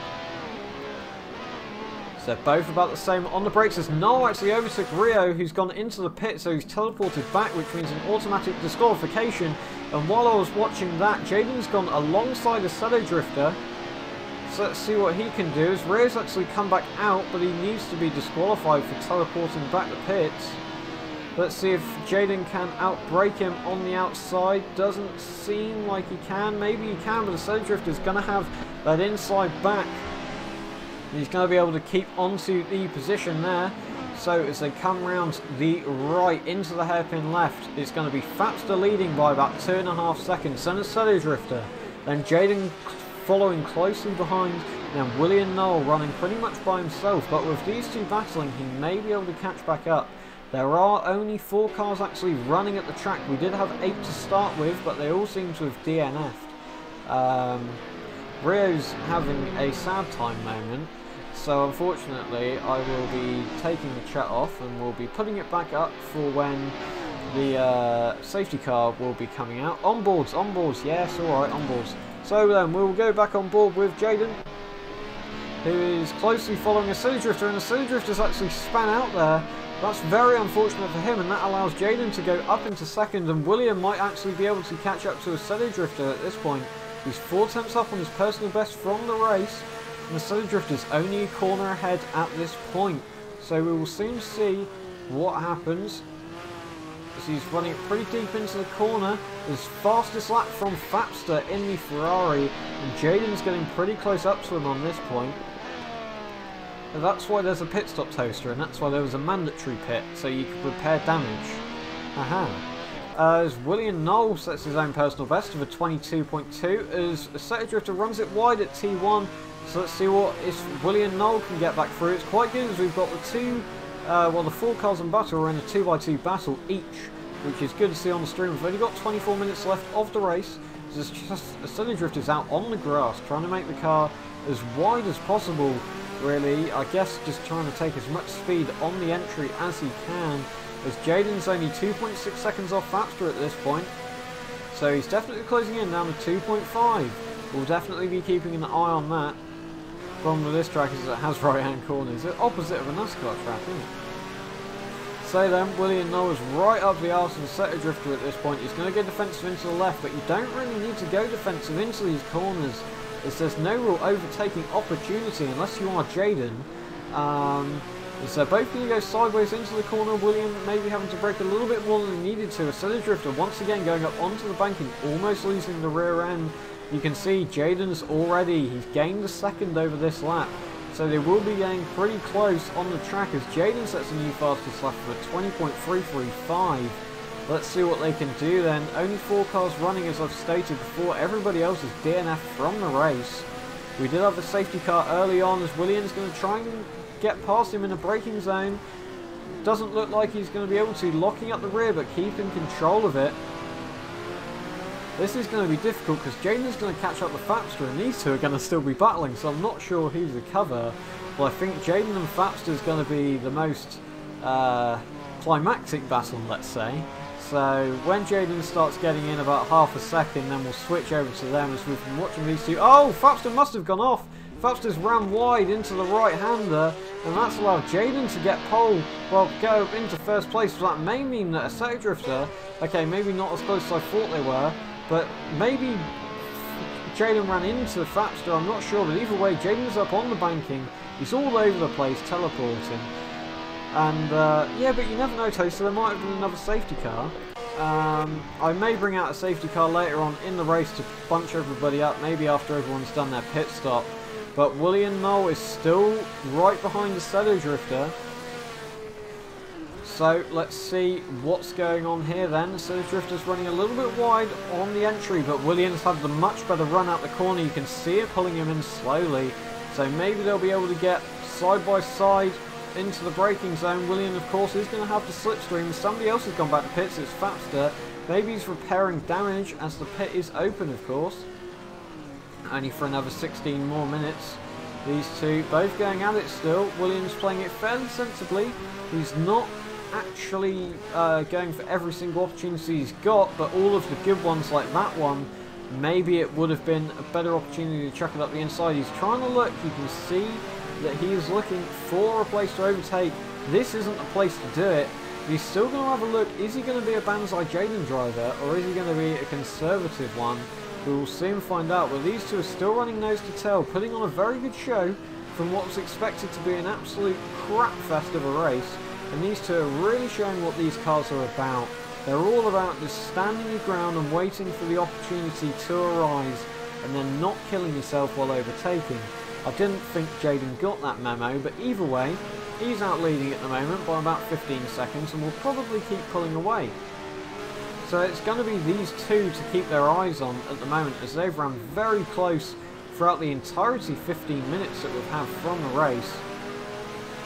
So they're both about the same on the brakes as Noel actually overtook Rio, who's gone into the pit, so he's teleported back, which means an automatic disqualification. And while I was watching that, Jaden's gone alongside the Assetto Drifter. So let's see what he can do, as Rio's actually come back out, but he needs to be disqualified for teleporting back the pits. Let's see if Jaden can outbrake him on the outside. Doesn't seem like he can. Maybe he can, but the Assetto Drifter's going to have that inside back. He's going to be able to keep onto the position there. So as they come round the right into the hairpin left, it's going to be Fapster leading by about 2.5 seconds. Then Assetto Drifter. Then Jaden following closely behind. Then William Noel running pretty much by himself. But with these two battling, he may be able to catch back up. There are only 4 cars actually running at the track. We did have 8 to start with, but they all seem to have DNF'd. Rio's having a sad time moment. So unfortunately, I will be taking the chat off and we'll be putting it back up for when the safety car will be coming out. Onboards, yes, alright, onboards. So then we'll go back on board with Jaden, who is closely following Assetto Drifter, and Assetto Drifter's actually span out there. That's very unfortunate for him, and that allows Jaden to go up into second, and William might actually be able to catch up to Assetto Drifter at this point. He's 4 tenths up on his personal best from the race. And the Assetto Drifter's only a corner ahead at this point. So we will soon see what happens. As he's running pretty deep into the corner. His fastest lap from Fapster in the Ferrari. And Jaden's getting pretty close up to him on this point. And that's why there's a pit stop toaster, and that's why there was a mandatory pit, so you could repair damage. Aha. As William Noel sets his own personal best of a 22.2, as Assetto Drifter runs it wide at T1. So let's see what if William Noel can get back through. It's quite good as we've got the 4 cars in battle are in a 2x2 battle each, which is good to see on the stream. We've only got 24 minutes left of the race. There's just Assetto Drifter's out on the grass, trying to make the car as wide as possible, really. I guess just trying to take as much speed on the entry as he can, as Jaden's only 2.6 seconds off Fapster at this point. So he's definitely closing in down to 2.5. We'll definitely be keeping an eye on that. Problem with this track is it has right-hand corners. It's the opposite of a NASCAR track, isn't it? So then, William Noel is right up the arse of the Assetto Drifter at this point. He's going to go defensive into the left, but you don't really need to go defensive into these corners, as there's no real overtaking opportunity unless you are Jaden. So both going to go sideways into the corner. William maybe having to brake a little bit more than he needed to. Assetto Drifter once again going up onto the banking, almost losing the rear end. You can see Jaden's he's gained a second over this lap. So they will be getting pretty close on the track as Jaden sets a new fastest lap for 20.335. Let's see what they can do then. Only 4 cars running, as I've stated before. Everybody else is DNF from the race. We did have a safety car early on as William's going to try and get past him in a braking zone. Doesn't look like he's going to be able to, locking up the rear but keeping control of it. This is going to be difficult because Jaden's going to catch up with Fapster and these two are going to still be battling, so I'm not sure who's the cover. But I think Jaden and Fapster is going to be the most climactic battle, let's say. So when Jaden starts getting in about half a second, then we'll switch over to them as we've been watching these two. Oh, Fapster must have gone off. Fapster's ran wide into the right-hander, and that's allowed Jaden to get pole, well, go into first place. So that may mean that Assetto Drifter, okay, maybe not as close as I thought they were, but maybe Jaden ran into Fapster, I'm not sure, but either way, Jaden's up on the banking. He's all over the place, teleporting. And, yeah, but you never know, Toaster, there might have been another safety car. I may bring out a safety car later on in the race to bunch everybody up, maybe after everyone's done their pit stop. But William Noel is still right behind the Assetto Drifter. So let's see what's going on here then. Assetto Drifter's running a little bit wide on the entry, but Williams had the much better run out the corner. You can see it pulling him in slowly. So maybe they'll be able to get side by side into the braking zone. William, of course, is going to have the slipstream. Somebody else has gone back to pits. It's Fapster. Maybe he's repairing damage as the pit is open, of course. Only for another 16 more minutes. These two both going at it still. Williams playing it fairly sensibly. He's not actually going for every single opportunity he's got, but all of the good ones like that one, maybe it would have been a better opportunity to chuck it up the inside. He's trying to look. You can see that he is looking for a place to overtake. This isn't the place to do it. He's still going to have a look. Is he going to be a Banzai Jaden driver, or is he going to be a conservative one? We will soon find out. But these two are still running nose to tail, putting on a very good show from what was expected to be an absolute crap fest of a race. And these two are really showing what these cars are about. They're all about just standing your ground and waiting for the opportunity to arise, and then not killing yourself while overtaking. I didn't think Jaden got that memo, but either way, he's out leading at the moment by about 15 seconds and will probably keep pulling away. So it's going to be these two to keep their eyes on at the moment, as they've run very close throughout the entirety 15 minutes that we've had from the race.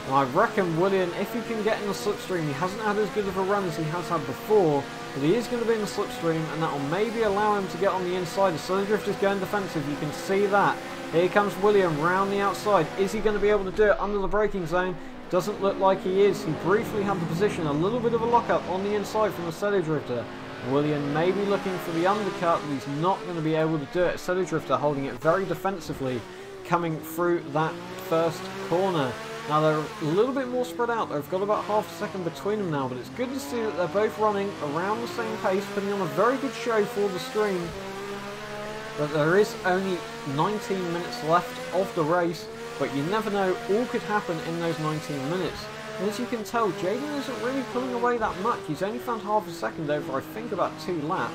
And I reckon William, if he can get in the slipstream, he hasn't had as good of a run as he has had before, but he is going to be in the slipstream, and that will maybe allow him to get on the inside. The Sandev is going defensive, you can see that. Here comes William round the outside. Is he going to be able to do it under the braking zone? Doesn't look like he is. He briefly had the position, a little bit of a lockup on the inside from the Assetto drifter. William may be looking for the undercut, but he's not going to be able to do it. Assetto drifter holding it very defensively, coming through that first corner. Now they're a little bit more spread out. They've got about half a second between them now, but it's good to see that they're both running around the same pace, putting on a very good show for the stream. But there is only 19 minutes left of the race, but you never know, all could happen in those 19 minutes. And as you can tell, Jaden isn't really pulling away that much. He's only found half a second over, I think, about 2 laps.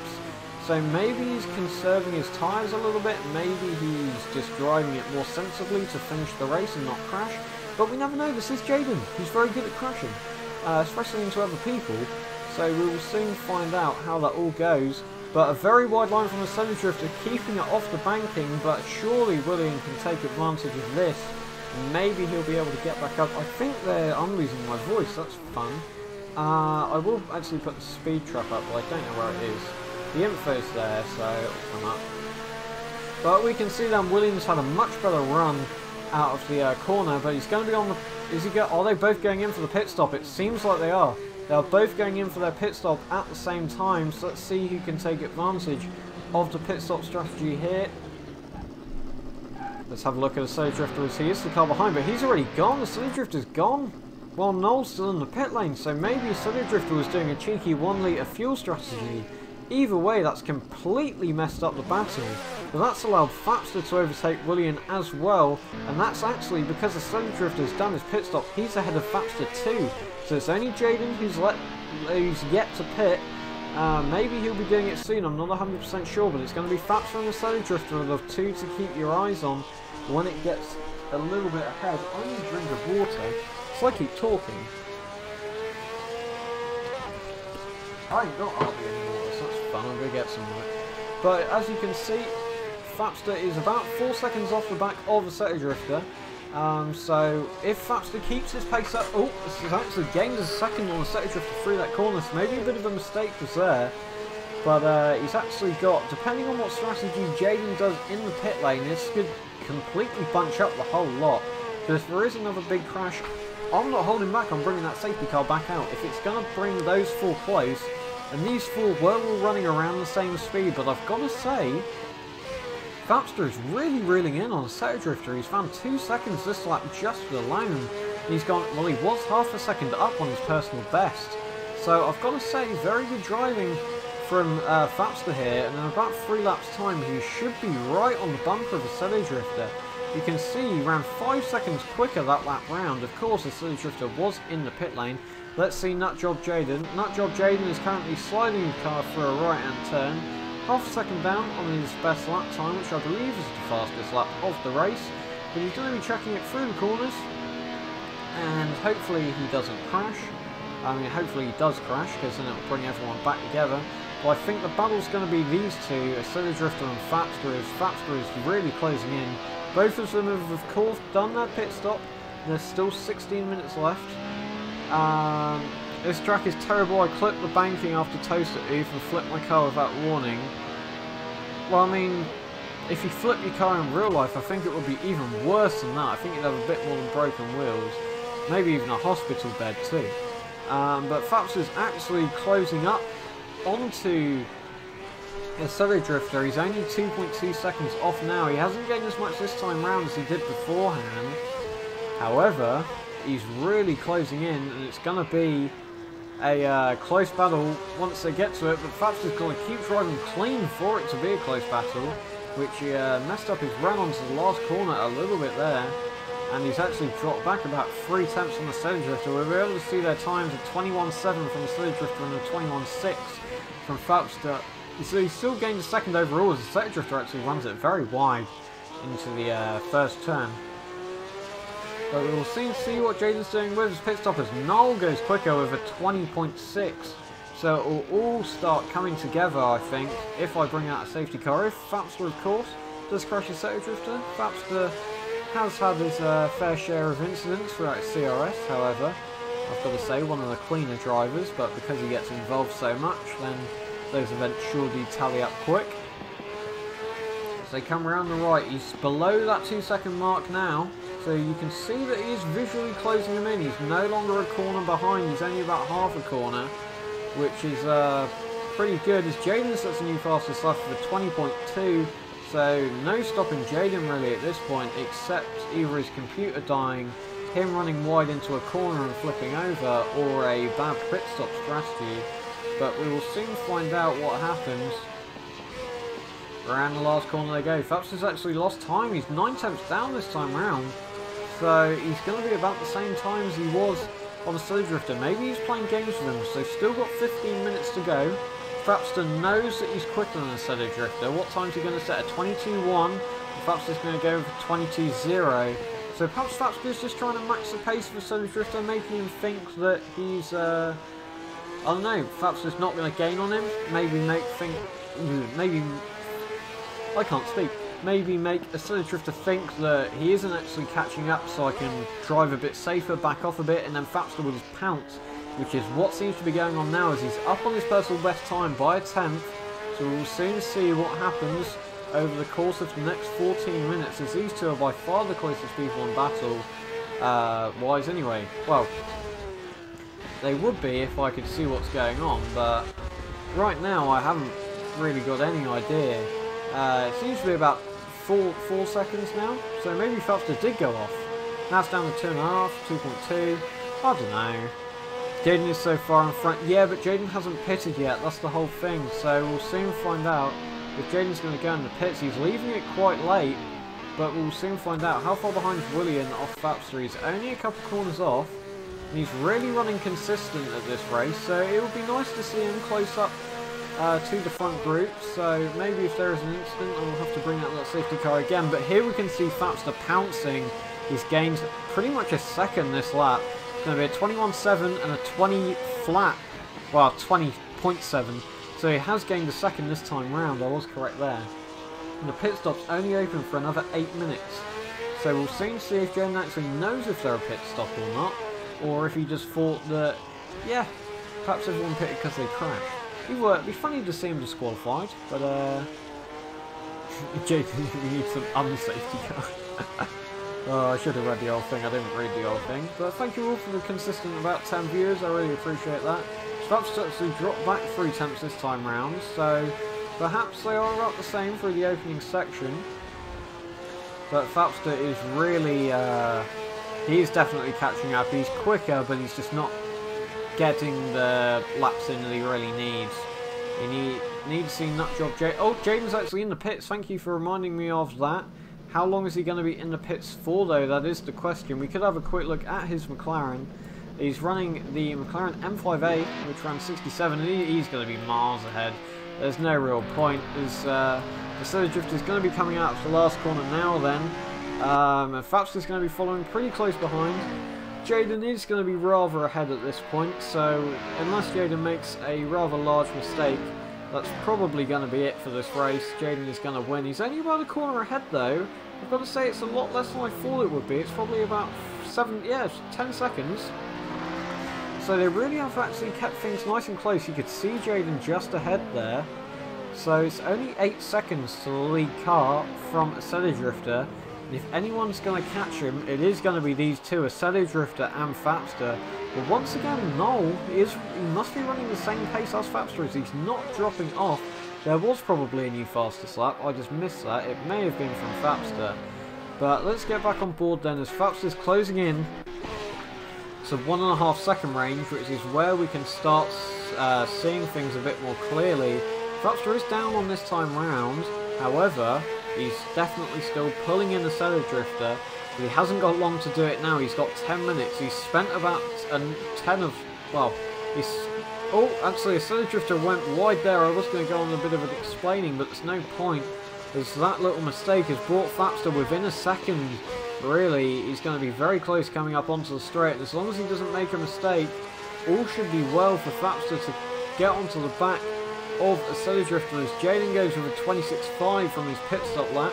So maybe he's conserving his tyres a little bit, maybe he's just driving it more sensibly to finish the race and not crash. But we never know, this is Jaden. He's very good at crashing, especially into other people. So we will soon find out how that all goes. But a very wide line from the Assetto drifter, keeping it off the banking, but surely William can take advantage of this. Maybe he'll be able to get back up. I think I'm losing my voice, that's fun. I will actually put the speed trap up, but I don't know where it is. The info's there, so it'll come up. But we can see that Williams had a much better run out of the corner, but he's going to be on the... Are they both going in for the pit stop? It seems like they are. They are both going in for their pit stop at the same time, so let's see who can take advantage of the pit stop strategy here. Let's have a look at the Assetto drifter as he is the car behind, but he's already gone. The Assetto drifter's gone, while Noel's still in the pit lane, so maybe Assetto drifter was doing a cheeky 1 litre fuel strategy. Either way, that's completely messed up the battle. But that's allowed Fapster to overtake William as well, and that's actually because the Assetto drifter has done his pit stop. He's ahead of Fapster too. So it's only Jaden who's yet to pit. Maybe he'll be doing it soon, I'm not 100% sure, but it's going to be Fapster and the Assetto drifter, the two to keep your eyes on when it gets a little bit ahead. I need a drink of water, so I keep talking. I ain't got hardly any water, so that's fun, I'm going to get some of it. But as you can see, Fapster is about 4 seconds off the back of the Assetto drifter. So if Fapster keeps his pace up, this is actually gained a second on the Assetto drifter through that corner, so maybe a bit of a mistake was there. But he's actually got, depending on what strategy Jaden does in the pit lane, this could completely bunch up the whole lot. Because if there is another big crash, I'm not holding back on bringing that safety car back out. If it's going to bring those 4 close, and these 4 were all running around the same speed, but I've got to say, Fapster is really reeling in on the Assetto drifter. He's found 2 seconds this lap just alone. He's gone, well, he was half a second up on his personal best. So I've got to say, very good driving from Fapster here, and in about 3 laps time he should be right on the bumper of the Assetto drifter. You can see he ran 5 seconds quicker that lap round. Of course, the Assetto drifter was in the pit lane. Let's see Nutjob Jaden. Nutjob Jaden is currently sliding his car through a right-hand turn. Half a second down on his best lap time, which I believe is the fastest lap of the race. But he's going to be checking it through the corners, and hopefully he doesn't crash. I mean, hopefully he does crash, because then it'll bring everyone back together. But I think the battle's going to be these two, Assetto drifter and Fapster, as Fapster is really closing in. Both of them have, of course, done their pit stop. There's still 16 minutes left. This track is terrible. I clipped the banking after toast at Oof and flipped my car without warning. Well, I mean, if you flip your car in real life, I think it would be even worse than that. I think you'd have a bit more than broken wheels. Maybe even a hospital bed too. But Faps is actually closing up onto Assetto Drifter. He's only 2.2 seconds off now. He hasn't gained as much this time round as he did beforehand. However, he's really closing in, and it's going to be a close battle once they get to it. But Faps is going to keep driving clean for it to be a close battle, which he messed up his run onto the last corner a little bit there. And he's actually dropped back about 3 tenths on the Assetto Drifter. We'll be able to see their times at 21.7 from the Assetto Drifter and a 21.6 from Faps. So he still gained a second overall as the Assetto Drifter actually runs it very wide into the first turn. But we will soon see what Jaden's doing with his pit stop as Noel goes quicker with a 20.6. So it will all start coming together, I think, if I bring out a safety car. If Fapster, of course, does crash his Assetto Drifter. Fapster has had his fair share of incidents throughout CRS, however. I've got to say, one of the cleaner drivers, but because he gets involved so much, then those events surely tally up quick. As they come around the right, he's below that 2-second mark now. So you can see that he is visually closing him in. He's no longer a corner behind, he's only about half a corner, which is pretty good, as Jaden sets a new fastest lap for 20.2. So no stopping Jaden really at this point, except either his computer dying, him running wide into a corner and flipping over, or a bad pit stop strategy. But we will soon find out what happens. Around the last corner they go. Faps has actually lost time. He's 9 tenths down this time round. So he's going to be about the same time as he was on the Assetto Drifter. Maybe he's playing games with him. So still got 15 minutes to go. Fapster knows that he's quicker than Assetto Drifter. What time's he going to set? A 22.1. Fapster's going to go for 22.0. So perhaps Fapster's just trying to match the pace of Assetto Drifter, making him think that he's... I don't know, Fapster's not going to gain on him. Maybe I can't speak. Maybe make Assetto Drifter think that he isn't actually catching up, so I can drive a bit safer, back off a bit, and then Fapster will just pounce, which is what seems to be going on now, as he's up on his personal best time by a 10th. So we'll soon see what happens over the course of the next 14 minutes, as these two are by far the closest people in battle, wise anyway. Well, they would be if I could see what's going on, but right now I haven't really got any idea. It seems to be about 4 seconds now, so maybe Fapster did go off. Now it's down to 2.5, 2.2, I don't know. Jaden is so far in front. Yeah, but Jaden hasn't pitted yet, that's the whole thing, so we'll soon find out if Jaden's going to go in the pits. He's leaving it quite late, but we'll soon find out. How far behind is William off Fapster? He's only a couple corners off, and he's really running consistent at this race, so it would be nice to see him close up to the front group. So maybe if there is an incident, I'll have to bring out that safety car again. But here we can see Fapster pouncing. He's gained pretty much a second this lap. It's going to be a 21.7 and a 20 flat. Well, 20.7. So he has gained a second this time round. I was correct there. And the pit stop's only open for another 8 minutes. So we'll soon see if Jaden actually knows if they're a pit stop or not. Or if he just thought that, yeah, perhaps everyone pitted because they crashed. It'd be funny to see him disqualified, but Jaden needs some unsafety car. Oh, I should have read the whole thing. I didn't read the whole thing. But thank you all for the consistent about 10 viewers. I really appreciate that. Fapster actually dropped back 3 tenths this time round, so perhaps they are about the same through the opening section. But Fapster is really, he is definitely catching up. He's quicker, but he's just not getting the laps in that he really needs. You need to see Nutjob Jaden. Oh, Jaden's actually in the pits. Thank you for reminding me of that. How long is he going to be in the pits for, though? That is the question. We could have a quick look at his McLaren. He's running the McLaren M5A, which ran 67, and he's going to be miles ahead. There's no real point, as the Assetto Drifter is going to be coming out of the last corner now then. And Fapster's going to be following pretty close behind. Jaden is going to be rather ahead at this point, so unless Jaden makes a rather large mistake, that's probably going to be it for this race. Jaden is going to win. He's only about a corner ahead though. I've got to say it's a lot less than I thought it would be. It's probably about yeah, 10 seconds. So they really have actually kept things nice and close. You could see Jaden just ahead there. So it's only 8 seconds to the lead car from Assetto Drifter. And if anyone's going to catch him, it is going to be these two, Assetto Drifter and Fapster. But once again, Noel, he must be running the same pace as Fapster as he's not dropping off. There was probably a new fastest lap, I just missed that. It may have been from Fapster. But let's get back on board then as Fapster's closing in. It's a 1.5 second range, which is where we can start seeing things a bit more clearly. Fapster is down on this time round, however, he's definitely still pulling in the Assetto Drifter. But he hasn't got long to do it now, he's got 10 minutes. He's spent about 10 of, well, he's... Oh, actually, Assetto Drifter went wide there. I was going to go on a bit of an explaining, but there's no point, as that little mistake has brought Fapster within a second. Really, he's going to be very close coming up onto the straight, and as long as he doesn't make a mistake, all should be well for Fapster to get onto the back of Assetto Drifter as Jaden goes with a 26.5 from his pit stop lap.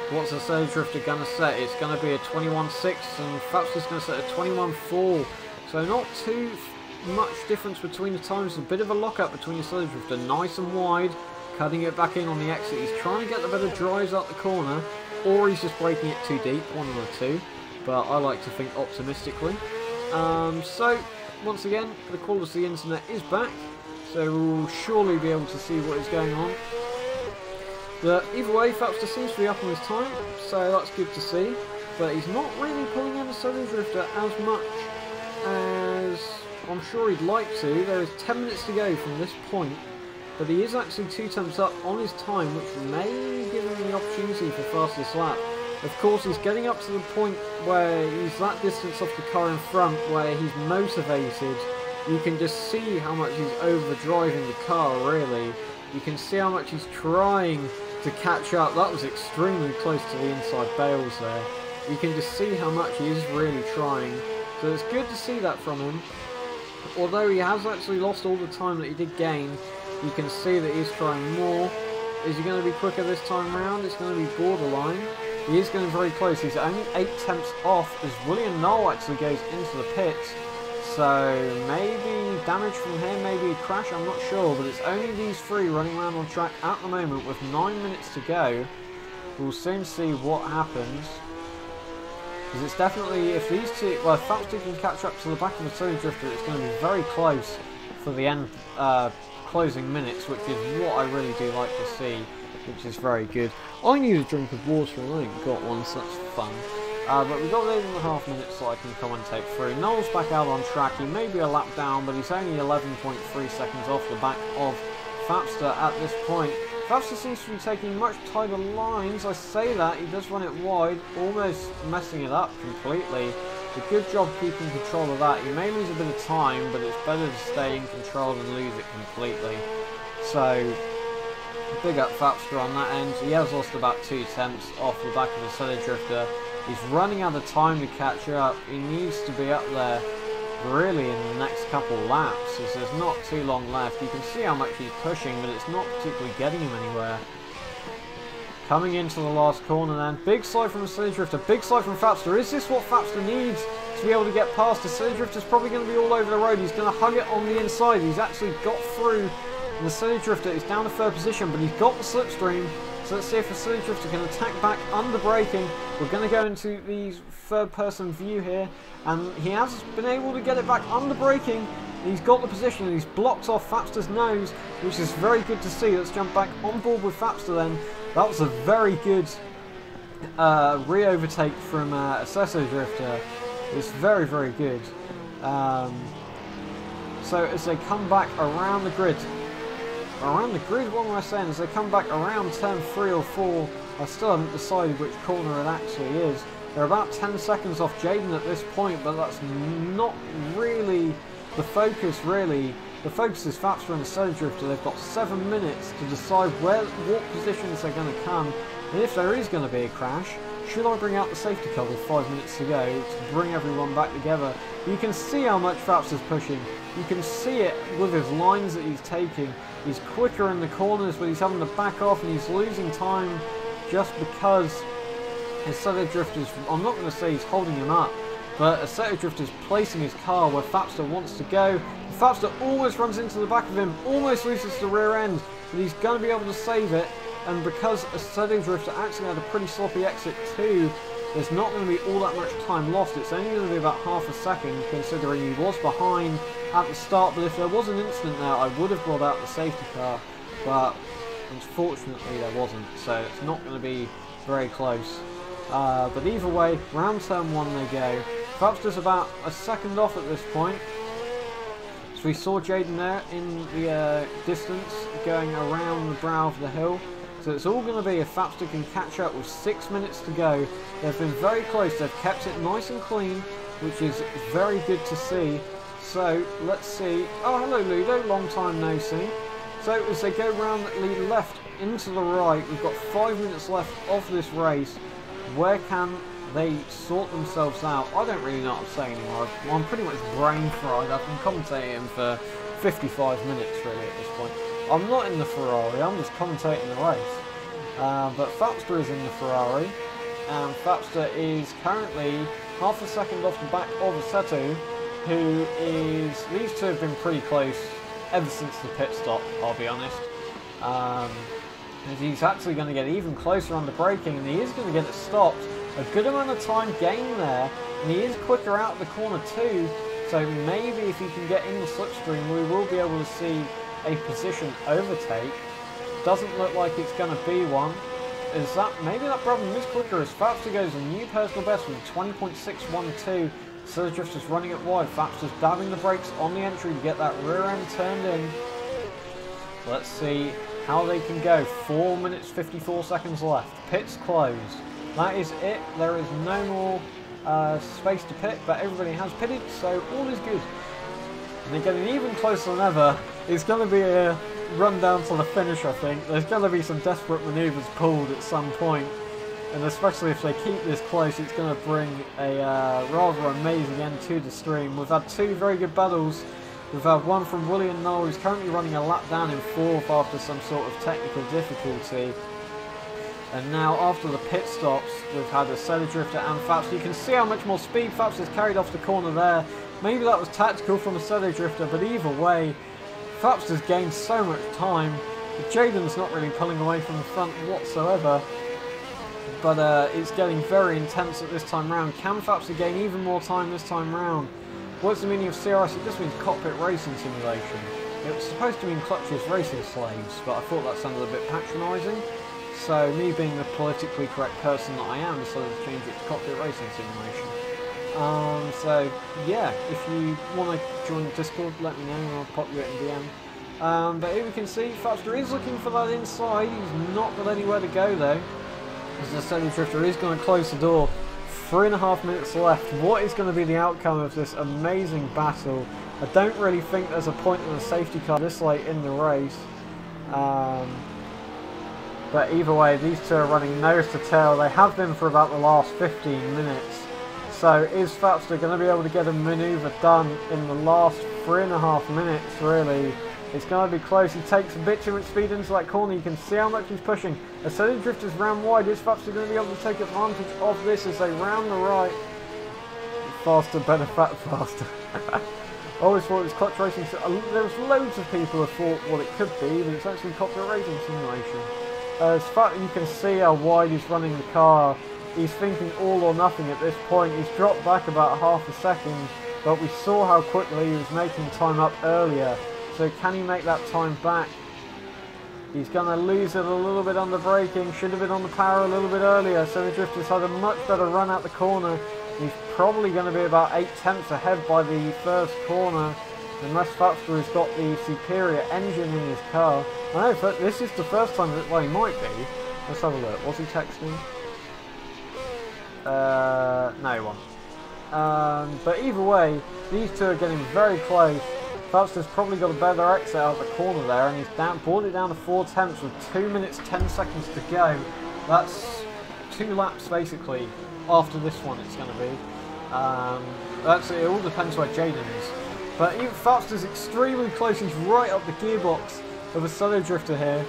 What's Assetto Drifter going to set? It's going to be a 21.6 and Fapster's going to set a 21.4. So not too much difference between the times. A bit of a lockup between Assetto Drifter, nice and wide, cutting it back in on the exit. He's trying to get the better drives out the corner, or he's just breaking it too deep, one of the two. But I like to think optimistically. So, once again, the quality internet is back. So we'll surely be able to see what is going on. But either way, Fapster seems to be up on his time, so that's good to see. But he's not really pulling in the Assetto Drifter as much as I'm sure he'd like to. There is 10 minutes to go from this point, but he is actually 2 tenths up on his time, which may give him the opportunity for fastest lap. Of course, he's getting up to the point where he's that distance off the car in front, where he's motivated. You can just see how much he's overdriving the car, really. You can see how much he's trying to catch up. That was extremely close to the inside bails there. You can just see how much he is really trying. So it's good to see that from him. Although he has actually lost all the time that he did gain, you can see that he's trying more. Is he going to be quicker this time round? It's going to be borderline. He is getting very close. He's only 8 tenths off as William Noel actually goes into the pits. So maybe damage from here, maybe a crash, I'm not sure, but it's only these three running around on track at the moment with 9 minutes to go. We'll soon see what happens. Because it's definitely, if these two, well, if Fapster can catch up to the back of the Assetto Drifter, it's going to be very close for the end, closing minutes, which is what I really do like to see, which is very good. I need a drink of water and I ain't got one, so that's fun. But we've got 8.5 minutes so I can commentate through. Noel's back out on track. He may be a lap down, but he's only 11.3 seconds off the back of Fapster at this point. Fapster seems to be taking much tighter lines. I say that, he does run it wide, almost messing it up completely. A good job keeping control of that. He may lose a bit of time, but it's better to stay in control than lose it completely. So, big up Fapster on that end. He has lost about 2 tenths off the back of the Assetto Drifter. He's running out of time to catch up. He needs to be up there really in the next couple laps, as there's not too long left. You can see how much he's pushing, but it's not particularly getting him anywhere. Coming into the last corner then. Big slide from the Assetto Drifter, big slide from Fapster. Is this what Fapster needs to be able to get past? The Assetto Drifter's probably going to be all over the road. He's going to hug it on the inside. He's actually got through. And the Assetto Drifter is down to 3rd position, but he's got the slipstream. So let's see if the Assetto Drifter can attack back under braking. We're going to go into the 3rd person view here. And he has been able to get it back under braking. He's got the position and he's blocked off Fapster's nose, which is very good to see. Let's jump back on board with Fapster then. That was a very good re-overtake from Assetto Drifter. It's very, very good. So as they come back around the grid, what am I saying? As they come back around turn 3 or 4, I still haven't decided which corner it actually is. They're about 10 seconds off Jaden at this point, but that's not really the focus, really. The focus is Fapster and the Assetto Drifter. They've got 7 minutes to decide what positions they're going to come. And if there is going to be a crash, should I bring out the safety car with 5 minutes to go to bring everyone back together? You can see how much Fapster's pushing. You can see it with his lines that he's taking. He's quicker in the corners, but he's having to back off and he's losing time just because Assetto Drifter's, I'm not going to say he's holding him up, but Assetto Drifter's placing his car where Fapster wants to go. Fapster almost runs into the back of him, almost loses the rear end, but he's going to be able to save it. And because Assetto Drifter actually had a pretty sloppy exit too, there's not going to be all that much time lost. It's only going to be about half a second, considering he was behind at the start. But if there was an incident there, I would have brought out the safety car, but unfortunately there wasn't, so it's not going to be very close. But either way, round turn 1 they go. Fapster's about a second off at this point. So we saw Jaden there in the distance going around the brow of the hill. So it's all going to be if Fapster can catch up with 6 minutes to go. They've been very close. They've kept it nice and clean, which is very good to see. So let's see. Oh, hello Ludo, long time no see. So as they go round the left into the right, we've got 5 minutes left of this race. Where can they sort themselves out? I don't really know what I'm saying anymore. I'm pretty much brain fried. I've been commentating for 55 minutes really at this point. I'm not in the Ferrari, I'm just commentating the race. But Fapster is in the Ferrari, and Fapster is currently half a second off the back of Assetto, who is... These two have been pretty close ever since the pit stop, I'll be honest. He's actually going to get even closer on the braking, and he is going to get it stopped. A good amount of time gained there, and he is quicker out of the corner too, so maybe if he can get in the slipstream, we will be able to see a position overtake. Doesn't look like it's going to be one. Is that maybe that problem is quicker as Fapster goes a new personal best with 20.612. Assetto Drifter's running it wide. Fapster's dabbing the brakes on the entry to get that rear end turned in. Let's see how they can go. 4 minutes 54 seconds left. Pit's closed. That is it. There is no more space to pit, but everybody has pitted, so all is good. And they're getting even closer than ever. It's going to be a run down to the finish, I think. There's going to be some desperate manoeuvres pulled at some point, and especially if they keep this close, it's going to bring a rather amazing end to the stream. We've had two very good battles. We've had one from William Noel, who's currently running a lap down in 4th after some sort of technical difficulty. And now, after the pit stops, we've had Assetto Drifter and Fapster. You can see how much more speed Fapster's carried off the corner there. Maybe that was tactical from Assetto Drifter, but either way, Fapster's gained so much time. Jaden's not really pulling away from the front whatsoever. But it's getting very intense at this time round. Can Fapster gain even more time this time round? What's the meaning of CRS? It just means cockpit racing simulation. It was supposed to mean clutches racing slaves, but I thought that sounded a bit patronising. So me being the politically correct person that I am, decided to change it to cockpit racing simulation. So yeah, if you want to join the Discord, let me know and I'll pop you it in DM. But here we can see Fapster is looking for that inside. He's not got anywhere to go though. As the Sandev Drifter is going to close the door. 3.5 minutes left. What is going to be the outcome of this amazing battle? I don't really think there's a point in a safety car this late in the race. But either way, these two are running nose to tail. They have been for about the last 15 minutes. So is Fapster going to be able to get a manoeuvre done in the last 3.5 minutes, really? It's going to be close. He takes a bit too much speed into that corner. You can see how much he's pushing. Assetto Drifter's round wide. Is Fapster going to be able to take advantage of this as they round the right? Faster, better, faster. I always thought it was clutch racing. There was loads of people who thought what it could be, but it's actually cockpit racing simulation. As far you can see how wide he's running the car. He's thinking all or nothing at this point. He's dropped back about half a second, but we saw how quickly he was making time up earlier. So can he make that time back? He's going to lose it a little bit on the braking. Should have been on the power a little bit earlier. So the Drifter's had a much better run out the corner. He's probably going to be about 8/10 ahead by the first corner, unless Fapster has got the superior engine in his car. I know, but this is the first time that, well, he might be. Let's have a look. Was he texting? No, he wasn't. But either way, these two are getting very close. Fapster's probably got a better exit out of the corner there, and he's brought it down to 4/10 with 2 minutes 10 seconds to go. That's 2 laps basically after this one. It's going to be. It all depends where Jaden is. But even Fapster's extremely close. He's right up the gearbox of a Assetto Drifter here.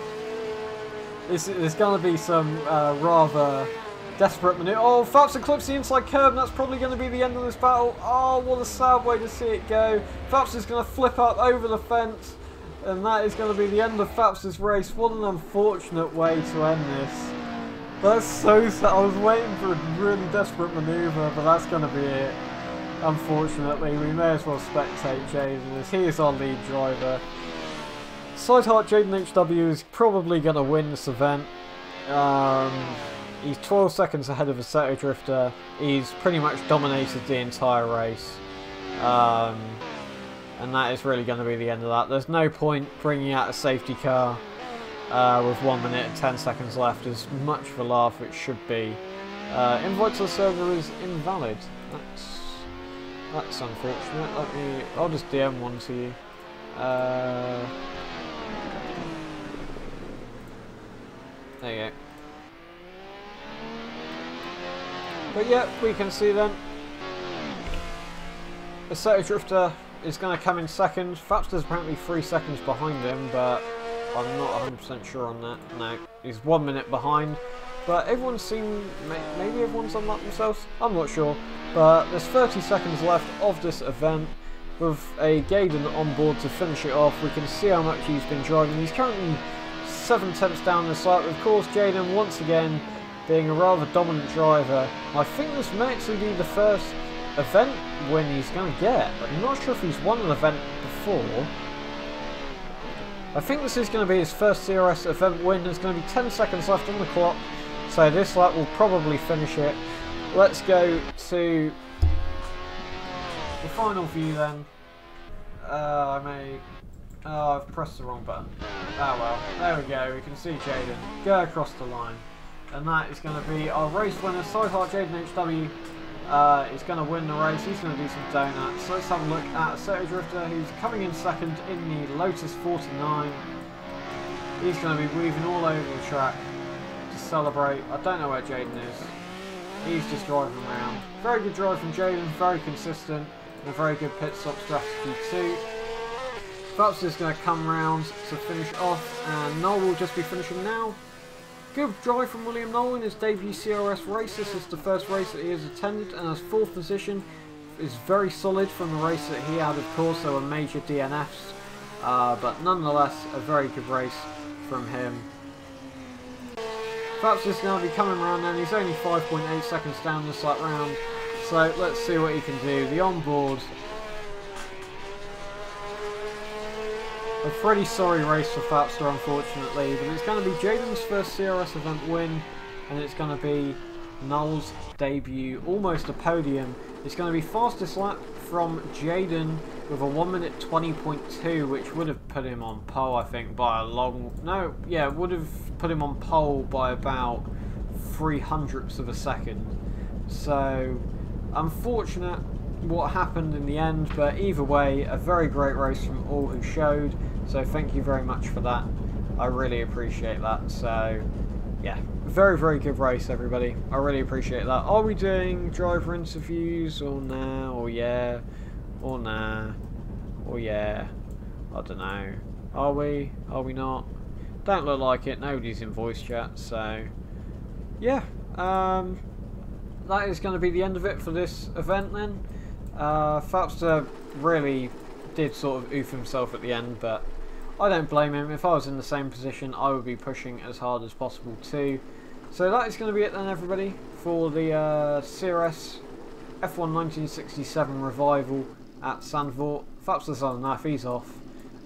There's going to be some rather desperate maneuver. Oh, Phelps clips the inside curb, and that's probably going to be the end of this battle. Oh, what a sad way to see it go. Phelps is going to flip up over the fence, and that is going to be the end of Phelps' race. What an unfortunate way to end this. That's so sad. I was waiting for a really desperate maneuver, but that's going to be it. Unfortunately, we may as well spectate Jaden as he is our lead driver. Sideheart Jaden HW is probably going to win this event. He's 12 seconds ahead of Assetto Drifter. He's pretty much dominated the entire race. And that is really going to be the end of that. There's no point bringing out a safety car with 1 minute and 10 seconds left. As much of a laugh it should be. Invite to the server is invalid. That's unfortunate. I'll just DM one to you. There you go. But yeah, we can see then. Assetto Drifter is going to come in second. Phelps is apparently 3 seconds behind him, but I'm not 100% sure on that. No, he's 1 minute behind. But everyone seemed... maybe everyone's unlocked themselves? I'm not sure. But there's 30 seconds left of this event. With a Gaydon on board to finish it off, we can see how much he's been driving. He's currently 7 tenths down the site. Of course, Jaden once again being a rather dominant driver. I think this may actually be the first event win he's going to get. I'm not sure if he's won an event before. I think this is going to be his first CRS event win. There's going to be 10 seconds left on the clock, so this lap will probably finish it. Let's go to the final view then. I've pressed the wrong button. Ah well, there we go. We can see Jaden go across the line. And that is going to be our race winner. Sideheart Jaden HW is going to win the race. He's going to do some donuts. So let's have a look at Assetto Drifter, who's coming in second in the Lotus 49. He's going to be weaving all over the track to celebrate. I don't know where Jaden is. He's just driving around. Very good drive from Jaden, very consistent, and a very good pit stop strategy too. Phelps is going to come round to finish off, and Noel will just be finishing now. Good drive from William Noel in his debut CRS race. This is the first race that he has attended, and his 4th position is very solid from the race that he had, of course. There were major DNFs, but nonetheless a very good race from him. Phelps is going to be coming around then. He's only 5.8 seconds down this lap round, so let's see what he can do. The onboard. A pretty sorry race for Phelps, unfortunately, but it's going to be Jaden's first CRS event win, and it's going to be Noel's debut, almost a podium. It's going to be fastest lap from Jaden with a 1 minute 20.2, which would have put him on pole, I think, by a long... no, yeah, would have put him on pole by about 0.03 of a second. So, unfortunate what happened in the end, but either way, a very great race from all who showed. So thank you very much for that. I really appreciate that. So yeah, very, very good race, everybody. I really appreciate that. Are we doing driver interviews or nah, or yeah, or nah, or yeah? I don't know. Are we? Are we not? Don't look like it. Nobody's in voice chat. So yeah, that is going to be the end of it for this event then. Phelps really did sort of oof himself at the end, but I don't blame him. If I was in the same position, I would be pushing as hard as possible too. So that is going to be it then, everybody, for the CRS F1 1967 revival at Sandev. Phelps has had enough, he's off.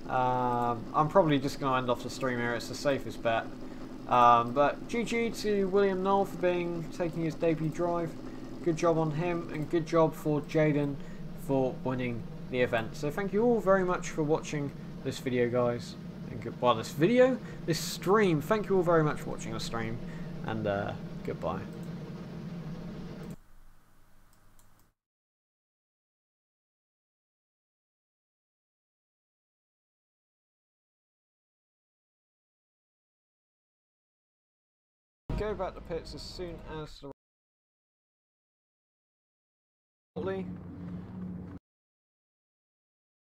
I'm probably just going to end off the stream here, it's the safest bet. But GG to William Noel for taking his debut drive. Good job on him, and good job for Jaden for winning the event. So thank you all very much for watching this video, guys. And goodbye. This stream. Thank you all very much for watching the stream, and goodbye. Go back to pits as soon as the